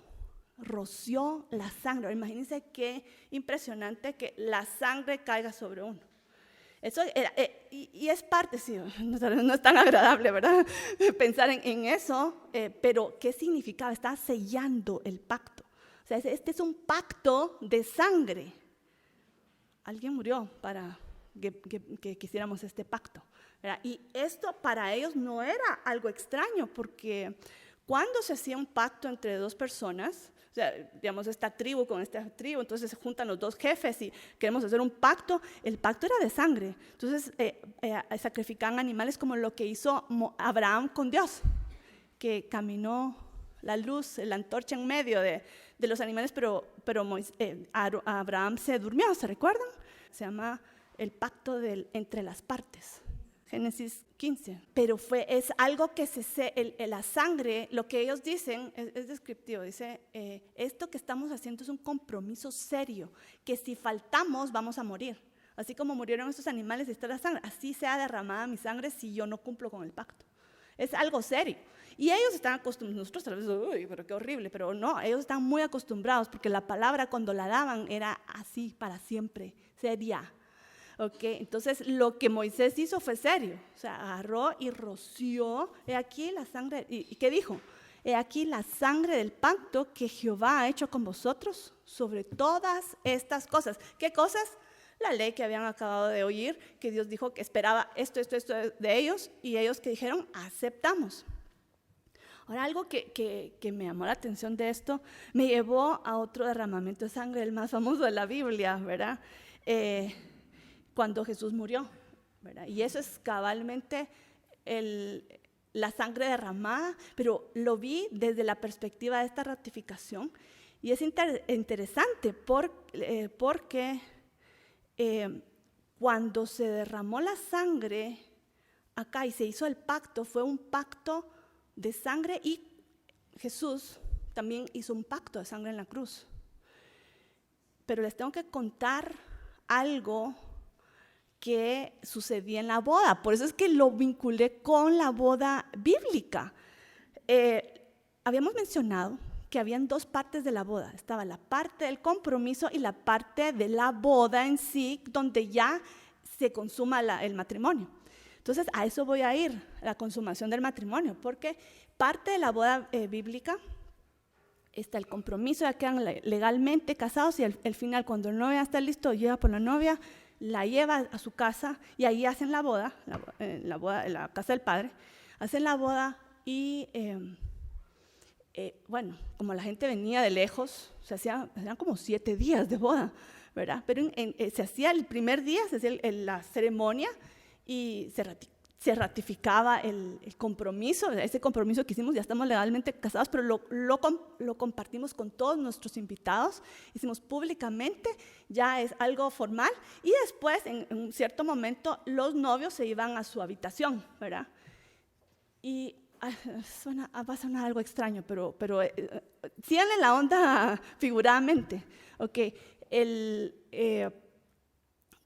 A: Roció la sangre. Imagínense qué impresionante que la sangre caiga sobre uno. Eso y es parte, sí, no es tan agradable, ¿verdad? Pensar en eso, pero ¿qué significaba? Estaba sellando el pacto. O sea, este es un pacto de sangre. Alguien murió para que quisiéramos este pacto, ¿verdad? Y esto para ellos no era algo extraño, porque cuando se hacía un pacto entre dos personas, o sea, digamos, esta tribu con esta tribu, entonces se juntan los dos jefes y queremos hacer un pacto. El pacto era de sangre. Entonces sacrificaban animales como lo que hizo Abraham con Dios, que caminó la luz, la antorcha en medio de los animales, pero Abraham se durmió, ¿se recuerdan? Se llama el pacto entre las partes. Génesis 15, pero es algo que la sangre, lo que ellos dicen es descriptivo, dice, esto que estamos haciendo es un compromiso serio, que si faltamos vamos a morir, así como murieron estos animales y está la sangre, así sea derramada mi sangre si yo no cumplo con el pacto. Es algo serio, y ellos están acostumbrados, nosotros tal vez, uy, pero qué horrible, pero no, ellos están muy acostumbrados, porque la palabra cuando la daban era así para siempre, seria. Okay, entonces lo que Moisés hizo fue serio, o sea, agarró y roció, he aquí la sangre, ¿y qué dijo? He aquí la sangre del pacto que Jehová ha hecho con vosotros sobre todas estas cosas. ¿Qué cosas? La ley que habían acabado de oír, que Dios dijo que esperaba esto de ellos, y ellos que dijeron, aceptamos. Ahora, algo que me llamó la atención de esto, me llevó a otro derramamiento de sangre, el más famoso de la Biblia, ¿verdad? Cuando Jesús murió, ¿verdad? Y eso es cabalmente la sangre derramada, pero lo vi desde la perspectiva de esta ratificación. Y es interesante porque cuando se derramó la sangre acá y se hizo el pacto, fue un pacto de sangre, y Jesús también hizo un pacto de sangre en la cruz. Pero les tengo que contar algo que sucedía en la boda. Por eso es que lo vinculé con la boda bíblica. Habíamos mencionado que habían dos partes de la boda. Estaba la parte del compromiso y la parte de la boda en sí, donde ya se consuma el matrimonio. Entonces, a eso voy a ir, la consumación del matrimonio, porque parte de la boda bíblica está el compromiso, ya quedan legalmente casados, y al final, cuando el novio está listo, lleva por la novia, la lleva a su casa, y ahí hacen la boda, en la casa del padre, hacen la boda. Y bueno, como la gente venía de lejos, eran como 7 días de boda, ¿verdad? Pero se hacía el primer día, se hacía la ceremonia, y se ratificaba el compromiso, ese compromiso que hicimos. Ya estamos legalmente casados, pero lo compartimos con todos nuestros invitados, hicimos públicamente, ya es algo formal. Y después, en un cierto momento, los novios se iban a su habitación, ¿verdad? Y va a sonar algo extraño, pero síganle la onda figuradamente. Okay.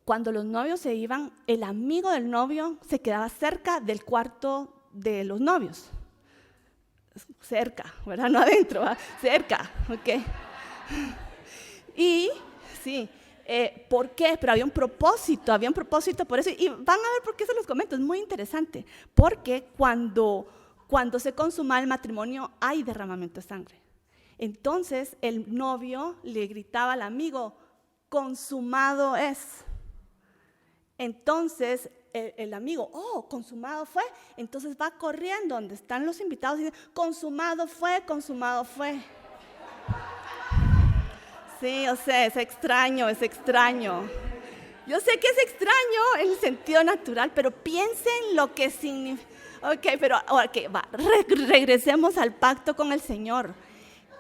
A: Cuando los novios se iban, el amigo del novio se quedaba cerca del cuarto de los novios. Cerca, ¿verdad? No adentro, ¿verdad? Cerca, ¿ok? Y, sí, ¿por qué? Pero había un propósito por eso. Y van a ver por qué se los comento, es muy interesante. Porque cuando se consuma el matrimonio, hay derramamiento de sangre. Entonces, el novio le gritaba al amigo, consumado es. Entonces el amigo, consumado fue. Entonces va corriendo donde están los invitados y dice, consumado fue, consumado fue. Sí, o sea, es extraño. Yo sé que es extraño en el sentido natural, pero piensen lo que significa. Regresemos al pacto con el Señor.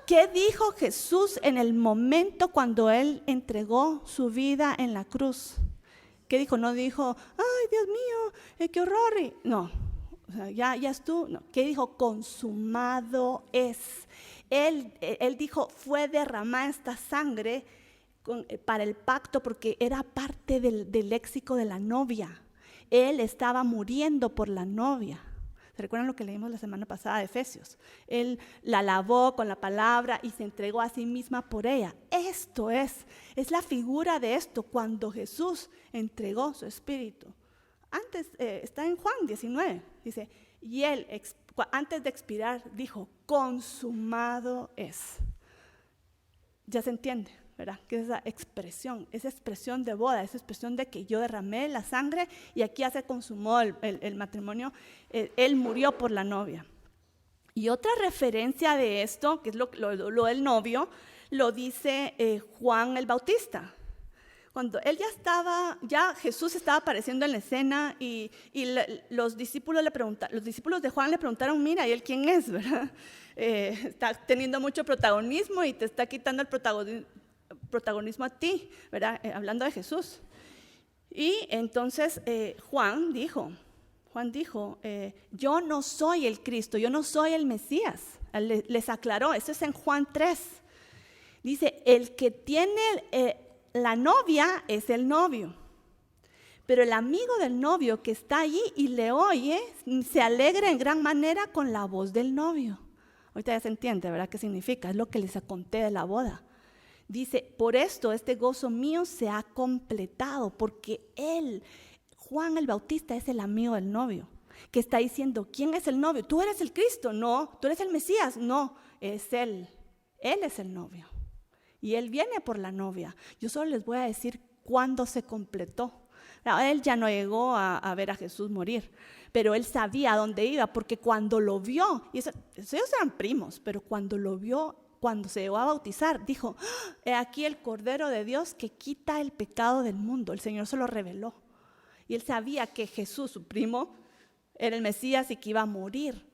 A: ¿Qué dijo Jesús en el momento cuando Él entregó su vida en la cruz? ¿Qué dijo? No dijo, ay, Dios mío, qué horror. No, o sea, ya estuvo. No. ¿Qué dijo? Consumado es. Él dijo, fue derramada esta sangre para el pacto, porque era parte del léxico de la novia. Él estaba muriendo por la novia. ¿Se recuerdan lo que leímos la semana pasada de Efesios? Él la lavó con la palabra y se entregó a sí misma por ella. Esto es la figura de esto, cuando Jesús entregó su espíritu. Antes, está en Juan 19, dice, y Él, antes de expirar, dijo, consumado es. Ya se entiende, ¿verdad? Que esa expresión de boda, esa expresión de que yo derramé la sangre y aquí ya se consumó el matrimonio, él murió por la novia. Y otra referencia de esto, que es lo del novio, lo dice Juan el Bautista. Cuando él ya Jesús estaba apareciendo en la escena y los discípulos de Juan le preguntaron, mira, ¿y él quién es? ¿Verdad? Está teniendo mucho protagonismo y te está quitando el protagonismo a ti, ¿verdad? Hablando de Jesús. Y entonces Juan dijo, yo no soy el Cristo, yo no soy el Mesías. Les aclaró, eso es en Juan 3. Dice, el que tiene la novia es el novio, pero el amigo del novio que está allí y le oye, se alegra en gran manera con la voz del novio. Ahorita ya se entiende, ¿verdad? ¿Qué significa? Es lo que les conté de la boda. Dice, por esto este gozo mío se ha completado, porque Juan el Bautista, es el amigo del novio, que está diciendo, ¿quién es el novio? ¿Tú eres el Cristo? No. ¿Tú eres el Mesías? No, es Él. Él es el novio. Y Él viene por la novia. Yo solo les voy a decir cuándo se completó. Él ya no llegó a ver a Jesús morir, pero Él sabía a dónde iba, porque cuando lo vio, y ellos eran primos, pero cuando lo vio, cuando se llegó a bautizar, dijo, he aquí el Cordero de Dios que quita el pecado del mundo. El Señor se lo reveló. Y él sabía que Jesús, su primo, era el Mesías y que iba a morir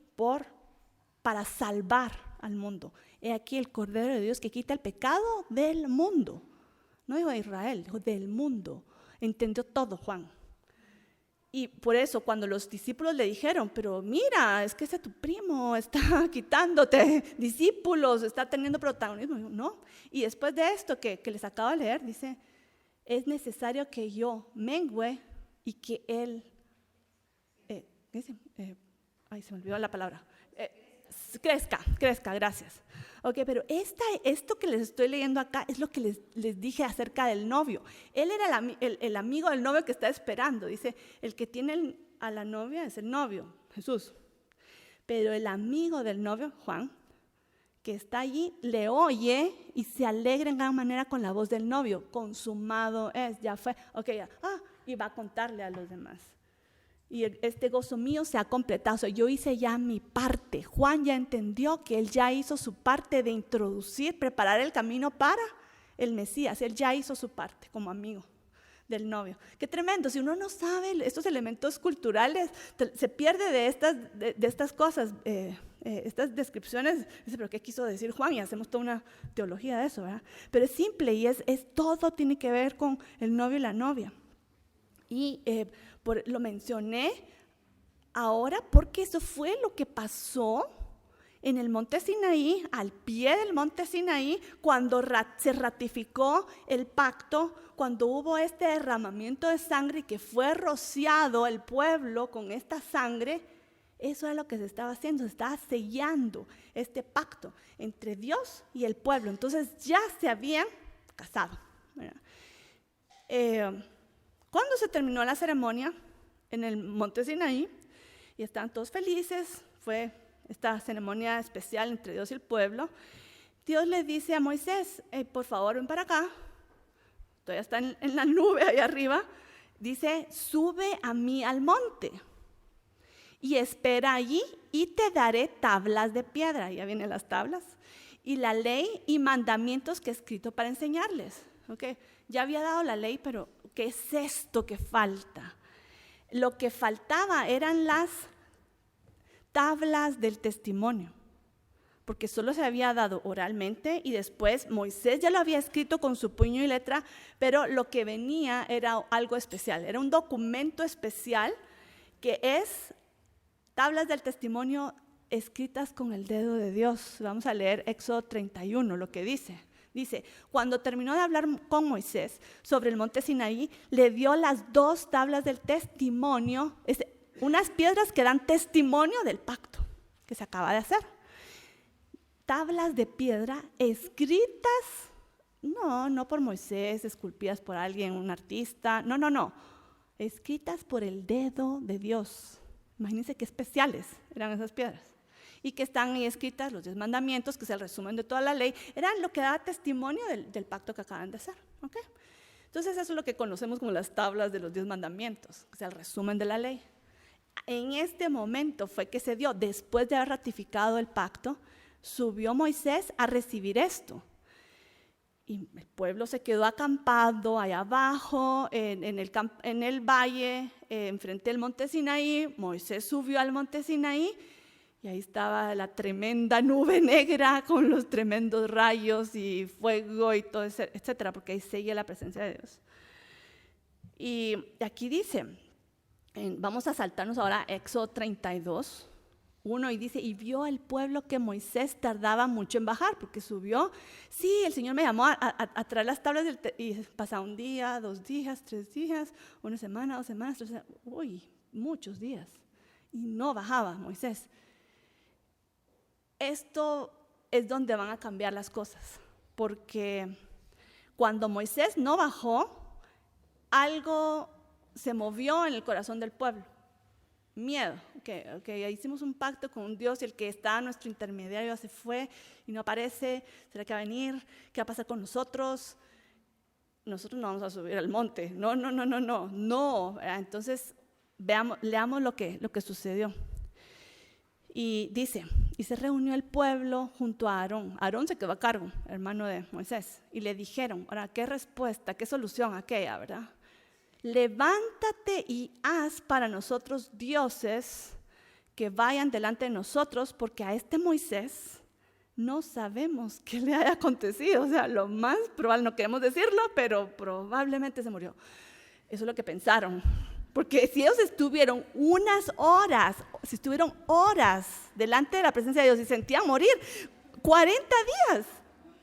A: para salvar al mundo. He aquí el Cordero de Dios que quita el pecado del mundo. No dijo de Israel, dijo del mundo. Entendió todo Juan. Y por eso cuando los discípulos le dijeron, pero mira, es que ese tu primo está quitándote discípulos, está teniendo protagonismo. No. Y después de esto que les acabo de leer, dice, es necesario que yo mengüe y que él, ¿qué dice? Se me olvidó la palabra. Crezca, gracias. Ok, pero esto que les estoy leyendo acá es lo que les dije acerca del novio. Él era el amigo del novio que está esperando. Dice, el que tiene a la novia es el novio, Jesús. Pero el amigo del novio, Juan, que está allí, le oye y se alegra en gran manera con la voz del novio. Consumado es, ya fue. Ok, ya. Y va a contarle a los demás. Y este gozo mío se ha completado. O sea, yo hice ya mi parte. Juan ya entendió que él ya hizo su parte de introducir, preparar el camino para el Mesías. Él ya hizo su parte como amigo del novio. Qué tremendo. Si uno no sabe estos elementos culturales, se pierde de estas cosas, estas descripciones. Dice, pero ¿qué quiso decir Juan? Y hacemos toda una teología de eso, ¿verdad? Pero es simple y es todo tiene que ver con el novio y la novia. Y lo mencioné ahora porque eso fue lo que pasó en el monte Sinaí, al pie del monte Sinaí, cuando se ratificó el pacto, cuando hubo este derramamiento de sangre y que fue rociado el pueblo con esta sangre. Eso es lo que se estaba haciendo, se estaba sellando este pacto entre Dios y el pueblo. Entonces ya se habían casado. Cuando se terminó la ceremonia en el monte Sinaí y estaban todos felices, fue esta ceremonia especial entre Dios y el pueblo, Dios le dice a Moisés, por favor ven para acá, todavía está en la nube ahí arriba, dice, sube a mí al monte y espera allí y te daré tablas de piedra, ya vienen las tablas, y la ley y mandamientos que he escrito para enseñarles. Okay. Ya había dado la ley, pero ¿qué es esto que falta? Lo que faltaba eran las tablas del testimonio, porque solo se había dado oralmente y después Moisés ya lo había escrito con su puño y letra, pero lo que venía era algo especial, era un documento especial que es tablas del testimonio escritas con el dedo de Dios. Vamos a leer Éxodo 31, lo que dice. Dice, cuando terminó de hablar con Moisés sobre el monte Sinaí, le dio las 2 tablas del testimonio, unas piedras que dan testimonio del pacto que se acaba de hacer. Tablas de piedra escritas, no por Moisés, esculpidas por alguien, un artista, no, escritas por el dedo de Dios. Imagínense qué especiales eran esas piedras. Y que están ahí escritas los 10 mandamientos, que es el resumen de toda la ley, eran lo que daba testimonio del pacto que acaban de hacer. ¿Okay? Entonces eso es lo que conocemos como las tablas de los 10 mandamientos, que es el resumen de la ley. En este momento fue que se dio, después de haber ratificado el pacto, subió Moisés a recibir esto. Y el pueblo se quedó acampado allá abajo, en el valle, enfrente del monte Sinaí. Moisés subió al monte Sinaí, y ahí estaba la tremenda nube negra con los tremendos rayos y fuego y todo, etcétera, porque ahí seguía la presencia de Dios. Y aquí dice, vamos a saltarnos ahora a Éxodo 32, 1, y dice, y vio el pueblo que Moisés tardaba mucho en bajar, porque subió. Sí, el Señor me llamó a traer las tablas, y pasaba un día, 2 días, 3 días, 1 semana, 2 semanas, 3 semanas, muchos días, y no bajaba Moisés. Esto es donde van a cambiar las cosas, porque cuando Moisés no bajó, algo se movió en el corazón del pueblo. Miedo. Okay, hicimos un pacto con un Dios y el que está nuestro intermediario se fue y no aparece. ¿Será que va a venir? ¿Qué va a pasar con nosotros? Nosotros no vamos a subir al monte. No. Entonces, leamos lo que sucedió. Y dice, y se reunió el pueblo junto a Aarón. Aarón se quedó a cargo, hermano de Moisés. Y le dijeron, ahora, ¿qué respuesta, qué solución aquella, verdad? levántate y haz para nosotros dioses que vayan delante de nosotros, porque a este Moisés no sabemos qué le haya acontecido. O sea, lo más probable, no queremos decirlo, pero probablemente se murió. Eso es lo que pensaron. Porque si ellos estuvieron si estuvieron horas delante de la presencia de Dios y sentían morir, 40 días,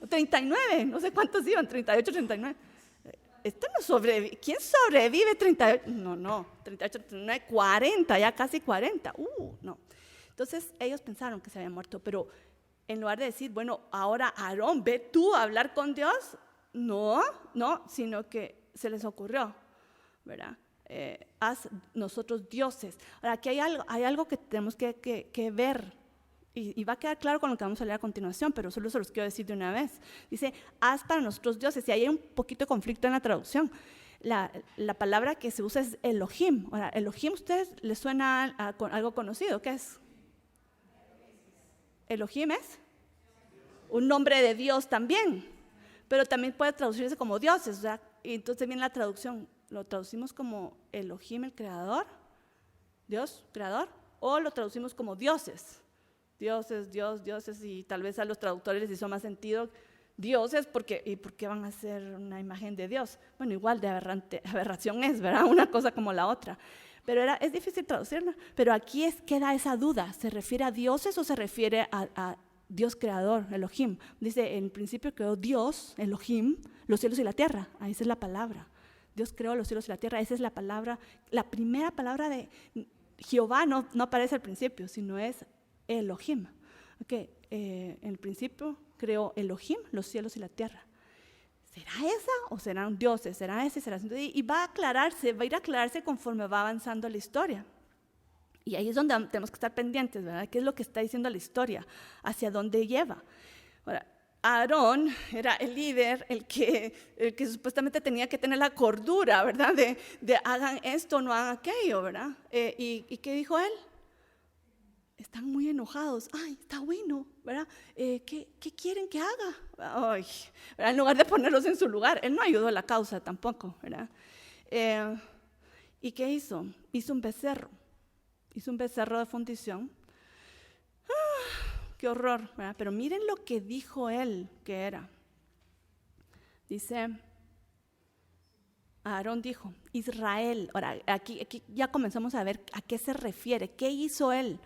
A: 39, no sé cuántos iban, 38, 39. Esto no sobrevive. ¿Quién sobrevive 38? No, 38, 39, 40, ya casi 40. No. Entonces ellos pensaron que se había muerto, pero en lugar de decir, bueno, ahora Aarón, ve tú a hablar con Dios, no, sino que se les ocurrió, ¿verdad? Haz nosotros dioses. Ahora, aquí hay algo que tenemos que ver, y va a quedar claro con lo que vamos a leer a continuación, pero solo se los quiero decir de una vez. Dice, haz para nosotros dioses, y hay un poquito de conflicto en la traducción. La palabra que se usa es Elohim. Ahora, Elohim, ¿a ustedes les suena algo conocido? ¿Qué es? Elohim es un nombre de Dios también, pero también puede traducirse como dioses, ¿verdad? Y entonces viene la traducción, lo traducimos como Elohim, el creador, Dios, creador, o lo traducimos como dioses, dioses, y tal vez a los traductores les hizo más sentido dioses, ¿y por qué van a hacer una imagen de Dios? Bueno, igual de aberración es, ¿verdad? Una cosa como la otra. Pero es difícil traducirla. Pero aquí queda esa duda, ¿se refiere a dioses o se refiere a Dios creador, Elohim? Dice, en principio creó Dios, Elohim, los cielos y la tierra. Ahí esa es la palabra. Dios creó los cielos y la tierra, esa es la palabra. La primera palabra de Jehová no aparece al principio, sino es Elohim. En el principio creó Elohim, los cielos y la tierra. ¿Será esa o serán dioses? ¿Será ese? ¿Será ese? Y va a ir a aclararse conforme va avanzando la historia. Y ahí es donde tenemos que estar pendientes, ¿verdad? ¿Qué es lo que está diciendo la historia? ¿Hacia dónde lleva? Ahora, Aarón era el líder, el que supuestamente tenía que tener la cordura, ¿verdad? De hagan esto, no hagan aquello, ¿verdad? ¿Y qué dijo él? Están muy enojados. Ay, está bueno, ¿verdad? ¿Qué quieren que haga? Ay, ¿verdad? En lugar de ponerlos en su lugar, él no ayudó a la causa tampoco, ¿verdad? ¿Y qué hizo? Hizo un becerro de fundición. Qué horror, ¿verdad? Pero miren lo que dijo él que era. Dice, Aarón dijo, Israel. Ahora, aquí ya comenzamos a ver a qué se refiere. ¿Qué hizo él?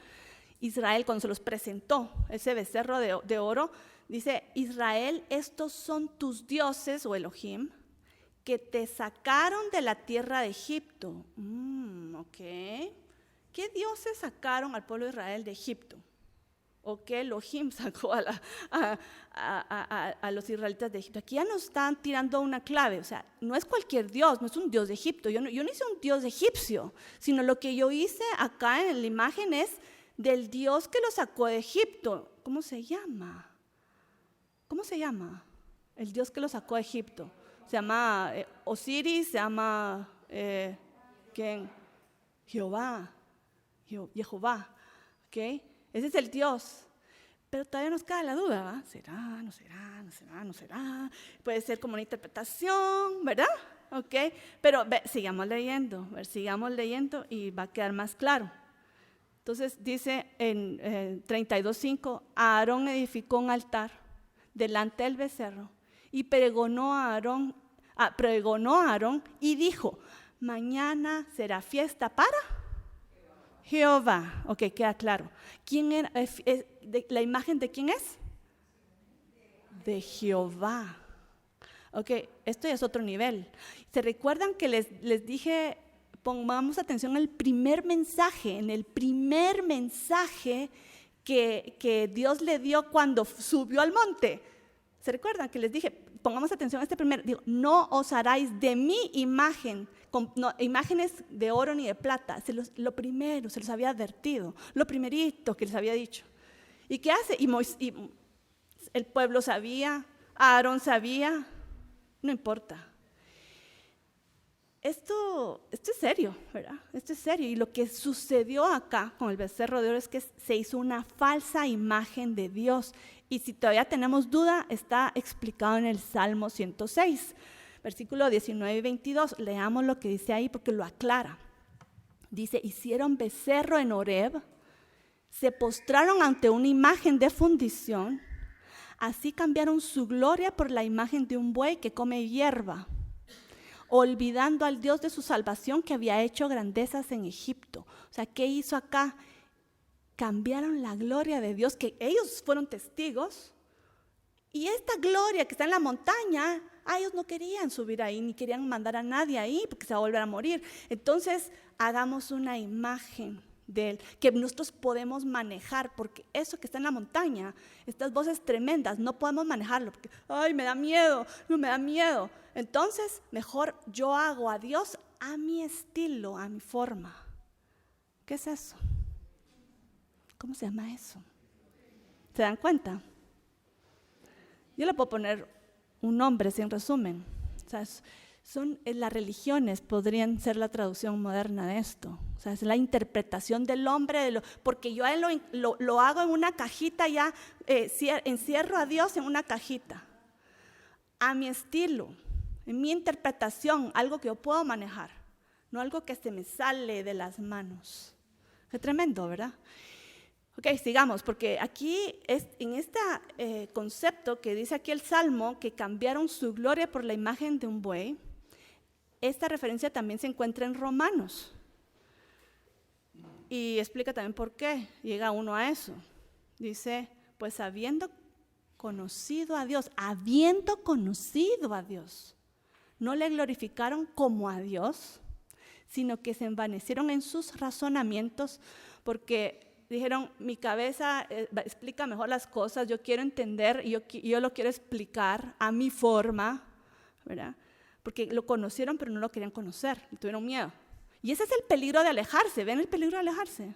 A: Israel, cuando se los presentó, ese becerro de oro, dice, Israel, estos son tus dioses, o Elohim, que te sacaron de la tierra de Egipto. ¿Qué dioses sacaron al pueblo de Israel de Egipto? ¿O qué Elohim sacó a los israelitas de Egipto? Aquí ya nos están tirando una clave, o sea, no es cualquier Dios, no es un Dios de Egipto, yo no hice un Dios egipcio, sino lo que yo hice acá en la imagen es del Dios que lo sacó de Egipto. ¿Cómo se llama? El Dios que lo sacó de Egipto. Se llama Osiris, se llama ¿quién? Jehová. ¿Ok? Ese es el Dios. Pero todavía nos queda la duda, ¿verdad? ¿Será? ¿No será? ¿No será? ¿No será? Puede ser como una interpretación, ¿verdad? ¿Ok? Pero sigamos leyendo y va a quedar más claro. Entonces dice en 32:5, Aarón edificó un altar delante del becerro y pregonó a Aarón y dijo, mañana será fiesta para Jehová. Ok, queda claro. ¿Quién era? ¿La imagen de quién es? De Jehová. Ok, esto ya es otro nivel. ¿Se recuerdan que les dije, pongamos atención al primer mensaje, en el primer mensaje que Dios le dio cuando subió al monte? ¿Se recuerdan que les dije, pongamos atención a este primer, digo, no os haráis de mi imagen, imágenes de oro ni de plata? Lo primero, se los había advertido, lo primerito que les había dicho. ¿Y qué hace? Y el pueblo sabía, Aarón sabía, no importa. Esto es serio, ¿verdad? Esto es serio. Y lo que sucedió acá con el becerro de oro es que se hizo una falsa imagen de Dios. Y si todavía tenemos duda, está explicado en el Salmo 106. Versículo 19 y 22, leamos lo que dice ahí porque lo aclara. Dice, hicieron becerro en Horeb, se postraron ante una imagen de fundición, así cambiaron su gloria por la imagen de un buey que come hierba, olvidando al Dios de su salvación que había hecho grandezas en Egipto. O sea, ¿qué hizo acá? Cambiaron la gloria de Dios, que ellos fueron testigos, y esta gloria que está en la montaña, ellos no querían subir ahí, ni querían mandar a nadie ahí, porque se va a volver a morir. Entonces, hagamos una imagen de Él, que nosotros podemos manejar, porque eso que está en la montaña, estas voces tremendas, no podemos manejarlo, porque, ay, me da miedo, no me da miedo. Entonces, mejor yo hago a Dios a mi estilo, a mi forma. ¿Qué es eso? ¿Cómo se llama eso? ¿Se dan cuenta? Yo le puedo poner un nombre sin resumen. O sea, las religiones podrían ser la traducción moderna de esto. O sea, es la interpretación del hombre, porque yo a él lo hago en una cajita ya, encierro a Dios en una cajita, a mi estilo, en mi interpretación, algo que yo puedo manejar, no algo que se me sale de las manos. Qué tremendo, ¿verdad? Ok, sigamos, porque aquí en este concepto que dice aquí el Salmo, que cambiaron su gloria por la imagen de un buey, esta referencia también se encuentra en Romanos. Y explica también por qué llega uno a eso. Dice, pues habiendo conocido a Dios, no le glorificaron como a Dios, sino que se envanecieron en sus razonamientos, porque dijeron, mi cabeza explica mejor las cosas, yo quiero entender, yo lo quiero explicar a mi forma, ¿verdad? Porque lo conocieron, pero no lo querían conocer, y tuvieron miedo. Y ese es el peligro de alejarse, ¿ven el peligro de alejarse?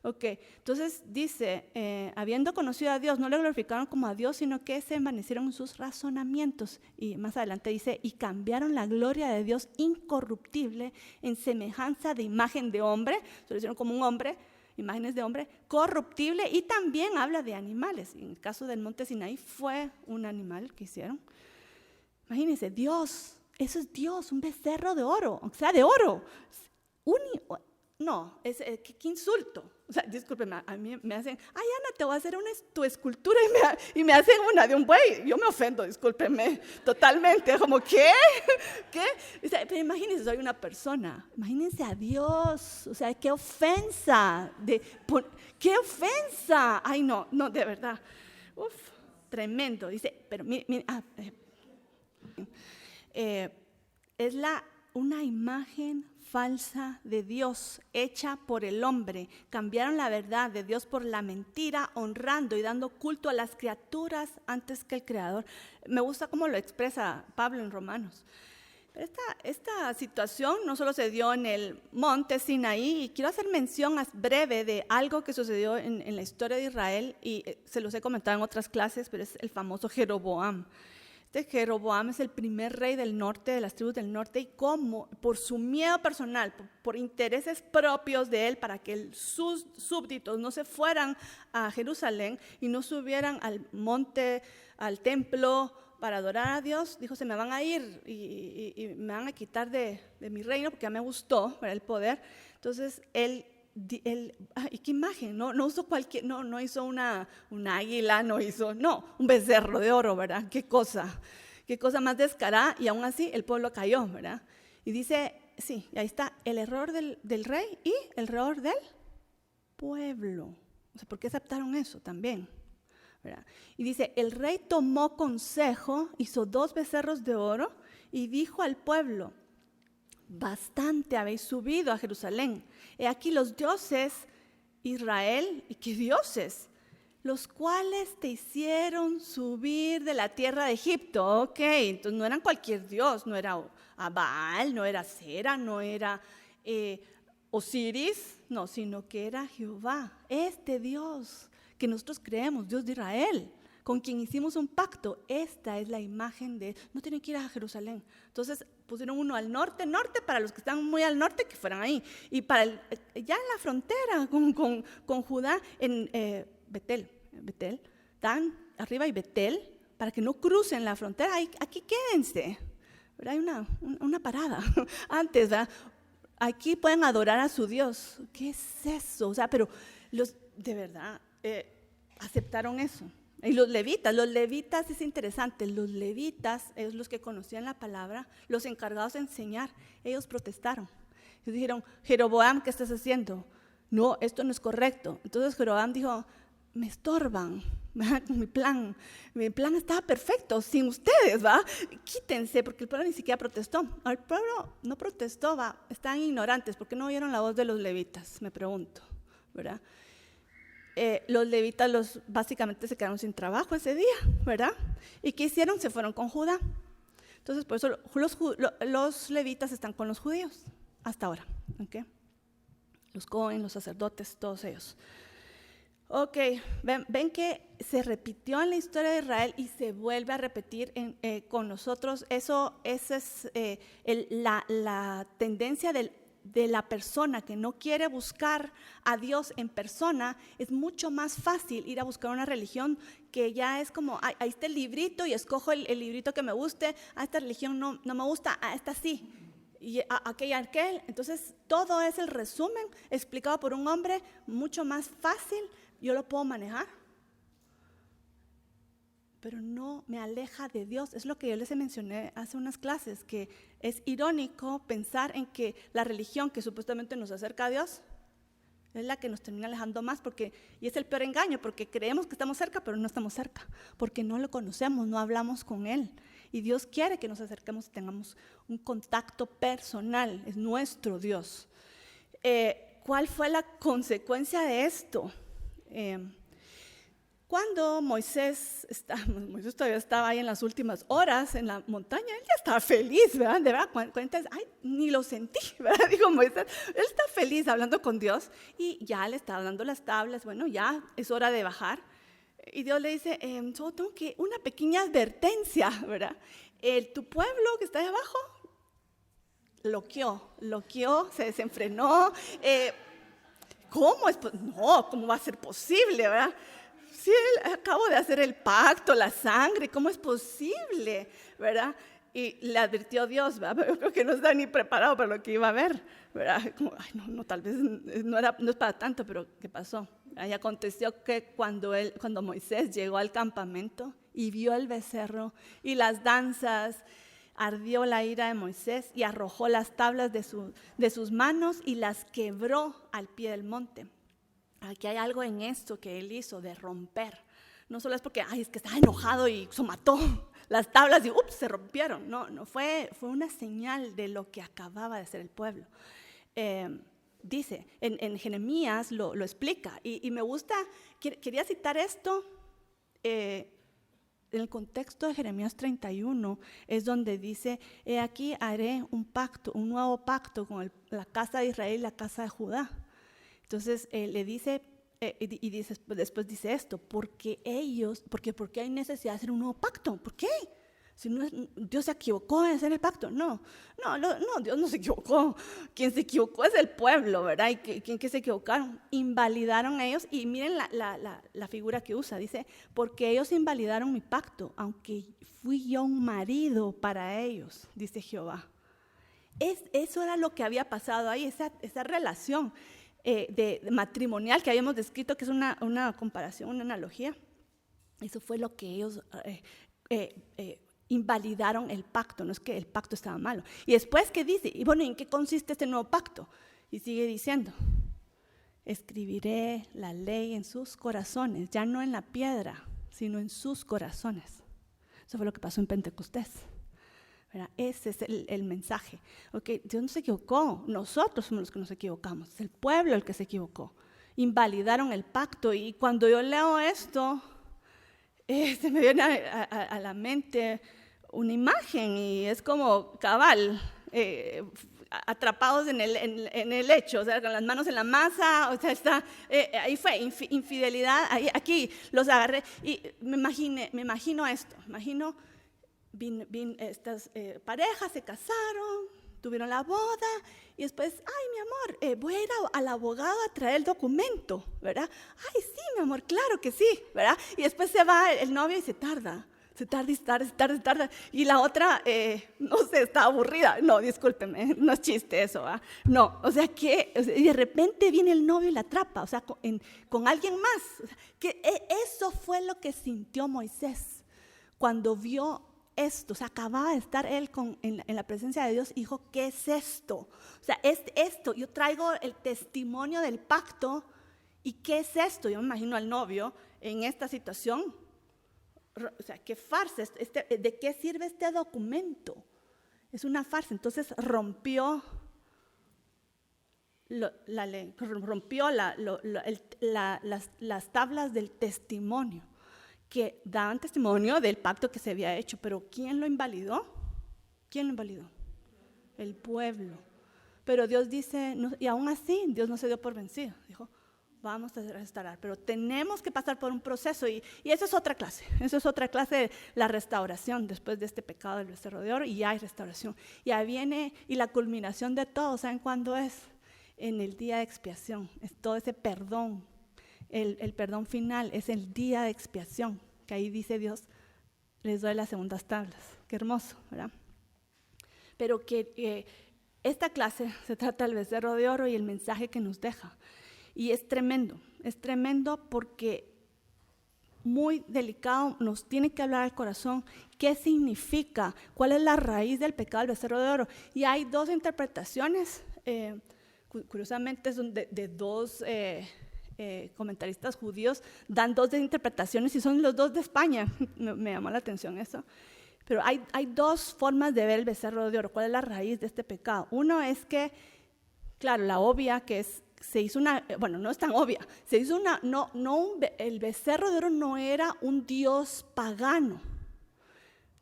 A: Ok, entonces dice, habiendo conocido a Dios, no le glorificaron como a Dios, sino que se envanecieron en sus razonamientos. Y más adelante dice, y cambiaron la gloria de Dios incorruptible en semejanza de imagen de hombre, se lo hicieron como un hombre, imágenes de hombre, corruptible, y también habla de animales. En el caso del monte Sinaí fue un animal que hicieron. Imagínense, Dios, eso es Dios, un becerro de oro, o sea, de oro. No, qué insulto. O sea, discúlpeme, a mí me hacen, ay Ana, te voy a hacer tu escultura y me hacen una de un buey. Yo me ofendo, discúlpeme, totalmente. Como, ¿qué? O sea, pero imagínense, soy una persona. Imagínense a Dios. O sea, qué ofensa. ¡Qué ofensa! Ay, no, de verdad. Uf, tremendo. Dice, pero mire, es una imagen falsa de Dios, hecha por el hombre. Cambiaron la verdad de Dios por la mentira, honrando y dando culto a las criaturas antes que el Creador. Me gusta cómo lo expresa Pablo en Romanos. Esta situación no solo se dio en el monte Sinaí, y quiero hacer mención breve de algo que sucedió en la historia de Israel, y se los he comentado en otras clases, pero es el famoso Jeroboam. Jeroboam es el primer rey del norte, de las tribus del norte, y como por su miedo personal, por intereses propios de él, para que sus súbditos no se fueran a Jerusalén y no subieran al monte, al templo para adorar a Dios, dijo, se me van a ir y me van a quitar de mi reino porque ya me gustó el poder. Entonces él ¿y qué imagen? No usó no hizo una águila, un becerro de oro, ¿verdad? Qué cosa más descarada, y aún así el pueblo cayó, ¿verdad? Y dice, sí, ahí está el error del rey y el error del pueblo. O sea, ¿por qué aceptaron eso también? ¿Verdad? Y dice, el rey tomó consejo, hizo 2 becerros de oro y dijo al pueblo, bastante habéis subido a Jerusalén. He aquí los dioses Israel, ¿y qué dioses? Los cuales te hicieron subir de la tierra de Egipto. Ok, entonces no eran cualquier dios, no era Baal, no era Sera, no era Osiris, no, sino que era Jehová, este Dios que nosotros creemos, Dios de Israel, con quien hicimos un pacto. Esta es la imagen de él. No tienen que ir a Jerusalén. Entonces pusieron uno al norte para los que están muy al norte, que fueran ahí. Y para ya en la frontera con Judá, en Betel, Dan, arriba y Betel, para que no crucen la frontera, aquí quédense, Pero hay una parada antes, ¿verdad? Aquí pueden adorar a su Dios. ¿Qué es eso? O sea, pero de verdad aceptaron eso. Y los levitas es interesante, los levitas, ellos los que conocían la palabra, los encargados de enseñar, ellos protestaron. Ellos dijeron, Jeroboam, ¿qué estás haciendo? No, esto no es correcto. Entonces Jeroboam dijo, me estorban, mi plan estaba perfecto, sin ustedes, ¿va? Quítense, porque el pueblo ni siquiera protestó. El pueblo no protestó, ¿va? Están ignorantes, ¿por qué no oyeron la voz de los levitas? Me pregunto, ¿verdad? Los levitas básicamente se quedaron sin trabajo ese día, ¿verdad? ¿Y qué hicieron? Se fueron con Judá. Entonces, por eso los levitas están con los judíos hasta ahora, ¿ok? Los Cohen, los sacerdotes, todos ellos. Ok, ven que se repitió en la historia de Israel y se vuelve a repetir con nosotros. Esa es la tendencia de la persona que no quiere buscar a Dios en persona. Es mucho más fácil ir a buscar una religión que ya es como, ahí está el librito y escojo el librito que me guste. Esta religión no me gusta, esta sí. Y aquel. Entonces, todo es el resumen explicado por un hombre mucho más fácil. Yo lo puedo manejar, pero no me aleja de Dios. Es lo que yo les mencioné hace unas clases, que es irónico pensar en que la religión que supuestamente nos acerca a Dios es la que nos termina alejando más, y es el peor engaño, porque creemos que estamos cerca, pero no estamos cerca, porque no lo conocemos, no hablamos con Él. Y Dios quiere que nos acerquemos y tengamos un contacto personal, es nuestro Dios. ¿Cuál fue la consecuencia de esto? Cuando Moisés todavía estaba ahí en las últimas horas en la montaña, él ya estaba feliz, ¿verdad? De verdad, cuentas, ni lo sentí, ¿verdad? Dijo Moisés, él está feliz hablando con Dios y ya le estaba dando las tablas, bueno, ya es hora de bajar. Y Dios le dice, solo tengo una pequeña advertencia, ¿verdad? Tu pueblo que está ahí abajo, loqueó, se desenfrenó. ¿Cómo va a ser posible, verdad? Sí, acabo de hacer el pacto, la sangre, ¿cómo es posible, verdad? Y le advirtió Dios, ¿verdad? Pero yo creo que no está ni preparado para lo que iba a ver, ¿verdad? Como, tal vez no es para tanto, pero ¿qué pasó? Y aconteció que cuando Moisés llegó al campamento y vio el becerro y las danzas, ardió la ira de Moisés y arrojó las tablas de sus manos y las quebró al pie del monte. Aquí hay algo en esto que él hizo de romper. No solo es porque, es que estaba enojado y se mató las tablas y se rompieron. No fue una señal de lo que acababa de hacer el pueblo. Dice, en Jeremías lo explica y me gusta, quería citar esto. En el contexto de Jeremías 31 es donde dice, aquí haré un nuevo pacto con la casa de Israel y la casa de Judá. Entonces le dice, después dice esto, porque hay necesidad de hacer un nuevo pacto. ¿Por qué? Si no Dios se equivocó en hacer el pacto. No, Dios no se equivocó. Quien se equivocó es el pueblo, ¿verdad? ¿Y quién que se equivocaron? Invalidaron a ellos, y miren la figura que usa, dice, porque ellos invalidaron mi pacto, aunque fui yo un marido para ellos, dice Jehová. Eso era lo que había pasado ahí, esa relación de matrimonial que habíamos descrito, que es una comparación, una analogía. Eso fue lo que ellos invalidaron el pacto, no es que el pacto estaba malo. Y después, ¿qué dice? Y bueno, ¿en qué consiste este nuevo pacto? Y sigue diciendo, escribiré la ley en sus corazones, ya no en la piedra, sino en sus corazones. Eso fue lo que pasó en Pentecostés, ¿verdad? Ese es el mensaje. Okay, Dios no se equivocó, nosotros somos los que nos equivocamos, es el pueblo el que se equivocó. Invalidaron el pacto, y cuando yo leo esto, se me viene a la mente una imagen, y es como cabal, atrapados en el hecho, o sea, con las manos en la masa, o sea, ahí fue infidelidad, aquí los agarré, y me imagino esto, estas parejas se casaron, tuvieron la boda, y después, mi amor, voy a ir al abogado a traer el documento, ¿verdad? Sí, mi amor, claro que sí, ¿verdad? Y después se va el novio y se tarda Se tarda. Y la otra, no sé, está aburrida. No, discúlpeme, no es chiste eso, ¿eh? No, o sea que y de repente viene el novio y la atrapa, o sea, con alguien más. O sea, que eso fue lo que sintió Moisés cuando vio esto. O sea, acababa de estar él en la presencia de Dios y dijo, ¿qué es esto? O sea, es esto. Yo traigo el testimonio del pacto. ¿Y qué es esto? Yo me imagino al novio en esta situación. O sea, qué farsa, ¿de qué sirve este documento? Es una farsa. Entonces rompió la ley, rompió las tablas del testimonio, que daban testimonio del pacto que se había hecho. Pero ¿quién lo invalidó? ¿Quién lo invalidó? El pueblo. Pero Dios dice, no, y aún así Dios no se dio por vencido. Dijo, vamos a restaurar, pero tenemos que pasar por un proceso y eso es otra clase. Eso es otra clase de la restauración después de este pecado del becerro de oro, y ya hay restauración. Ya viene, y la culminación de todo, ¿saben cuándo es? En el día de expiación. Es todo ese perdón, el perdón final, es el día de expiación, que ahí dice Dios, les doy las segundas tablas. Qué hermoso, ¿verdad? Pero que esta clase se trata del becerro de oro y el mensaje que nos deja. Y es tremendo porque muy delicado, nos tiene que hablar al corazón qué significa, cuál es la raíz del pecado del becerro de oro. Y hay dos interpretaciones, curiosamente son de dos comentaristas judíos, dan dos interpretaciones y son los dos de España. Me llamó la atención eso. Pero hay dos formas de ver el becerro de oro. ¿Cuál es la raíz de este pecado? Uno es que, claro, la obvia, que es, se hizo una, bueno, no es tan obvia, se hizo una, el becerro de oro no era un dios pagano.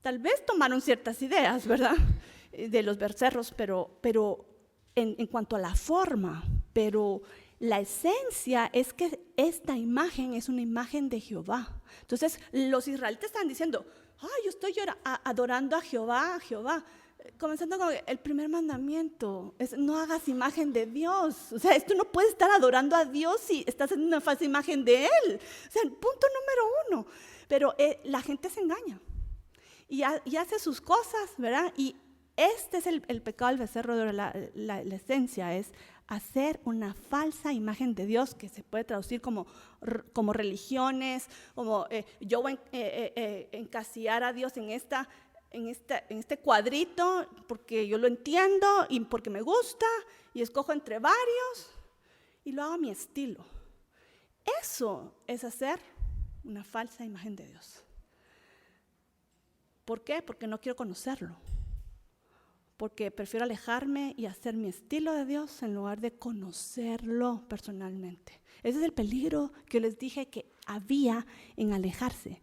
A: Tal vez tomaron ciertas ideas, ¿verdad?, de los becerros, pero en cuanto a la forma, pero la esencia es que esta imagen es una imagen de Jehová. Entonces, los israelitas están diciendo, yo estoy adorando a Jehová, comenzando con el primer mandamiento, es no hagas imagen de Dios. O sea, tú no puedes estar adorando a Dios si estás haciendo una falsa imagen de Él. O sea, el punto número 1. Pero la gente se engaña y hace sus cosas, ¿verdad? Y este es el pecado del becerro de oro. La esencia es hacer una falsa imagen de Dios, que se puede traducir como religiones, como yo voy a encasillar a Dios en este cuadrito porque yo lo entiendo y porque me gusta y escojo entre varios y lo hago a mi estilo. Eso es hacer una falsa imagen de Dios. ¿Por qué? Porque no quiero conocerlo. Porque prefiero alejarme y hacer mi estilo de Dios en lugar de conocerlo personalmente. Ese es el peligro que les dije que había en alejarse,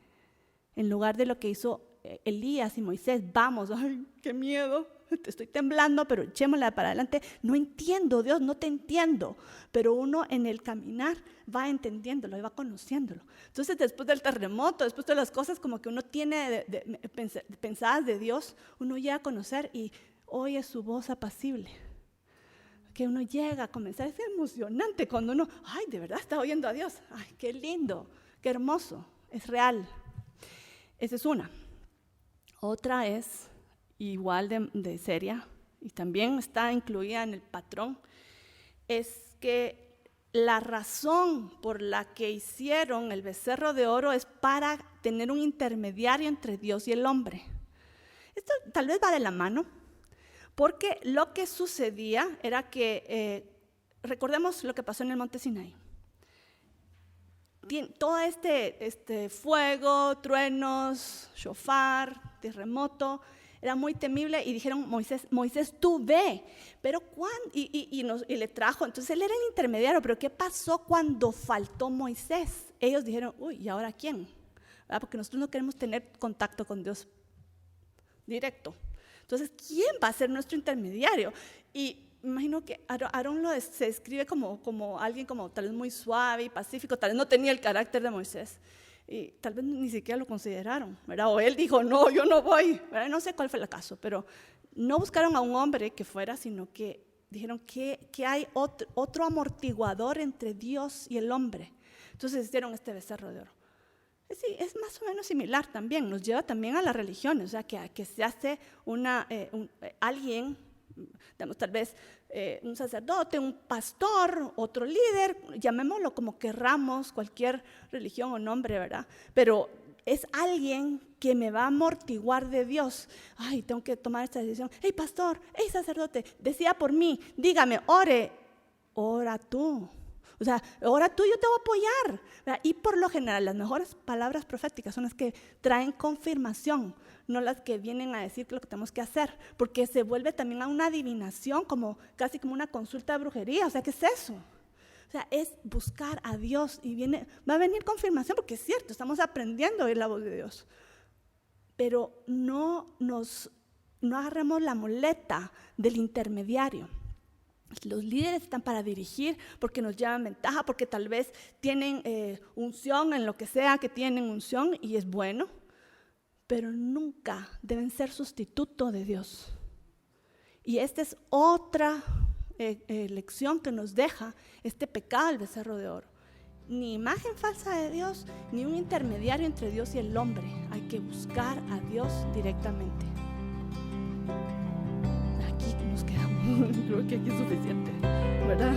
A: en lugar de lo que hizo Elías y Moisés. Vamos, ay, qué miedo, estoy temblando, pero echémosla para adelante. No entiendo, Dios, no te entiendo. Pero uno en el caminar va entendiéndolo y va conociéndolo. Entonces, después del terremoto, después de las cosas como que uno tiene pensadas de Dios, uno llega a conocer y oye su voz apacible. Que uno llega a comenzar, es emocionante cuando uno, de verdad está oyendo a Dios. Ay, qué lindo, qué hermoso, es real. Esa es una. Otra es igual de seria y también está incluida en el patrón, es que la razón por la que hicieron el becerro de oro es para tener un intermediario entre Dios y el hombre. Esto tal vez va de la mano, porque lo que sucedía era que, recordemos lo que pasó en el monte Sinaí. Todo este fuego, truenos, shofar, terremoto, era muy temible y dijeron, Moisés, tú ve. Pero y le trajo, entonces él era el intermediario, pero ¿qué pasó cuando faltó Moisés? Ellos dijeron, ¿y ahora quién? ¿Verdad? Porque nosotros no queremos tener contacto con Dios directo. Entonces, ¿quién va a ser nuestro intermediario? Y imagino que Aarón se describe como alguien como tal vez muy suave y pacífico, tal vez no tenía el carácter de Moisés. Y tal vez ni siquiera lo consideraron, ¿verdad? O él dijo, no, yo no voy, ¿verdad? No sé cuál fue el caso, pero no buscaron a un hombre que fuera, sino que dijeron que hay otro amortiguador entre Dios y el hombre. Entonces hicieron este becerro de oro. Sí, es más o menos similar también, nos lleva también a las religiones, o sea, que se hace alguien, digamos, tal vez un sacerdote, un pastor, otro líder, llamémoslo como querramos, cualquier religión o nombre, ¿verdad? Pero es alguien que me va a amortiguar de Dios. Ay, tengo que tomar esta decisión. Hey, pastor, hey, sacerdote, decida por mí, dígame, ora tú. O sea, ora tú, yo te voy a apoyar, ¿verdad? Y por lo general, las mejores palabras proféticas son las que traen confirmación, no las que vienen a decir lo que tenemos que hacer, porque se vuelve también a una adivinación, casi como una consulta de brujería. O sea, ¿qué es eso? O sea, es buscar a Dios y va a venir confirmación, porque es cierto, estamos aprendiendo a oír la voz de Dios. Pero no agarremos la muleta del intermediario. Los líderes están para dirigir, porque nos llevan ventaja, porque tal vez tienen unción en lo que sea que tienen unción, y es bueno, pero nunca deben ser sustituto de Dios. Y esta es otra lección que nos deja este pecado del becerro de oro. Ni imagen falsa de Dios, ni un intermediario entre Dios y el hombre. Hay que buscar a Dios directamente. Aquí nos quedamos. Creo que aquí es suficiente, ¿verdad?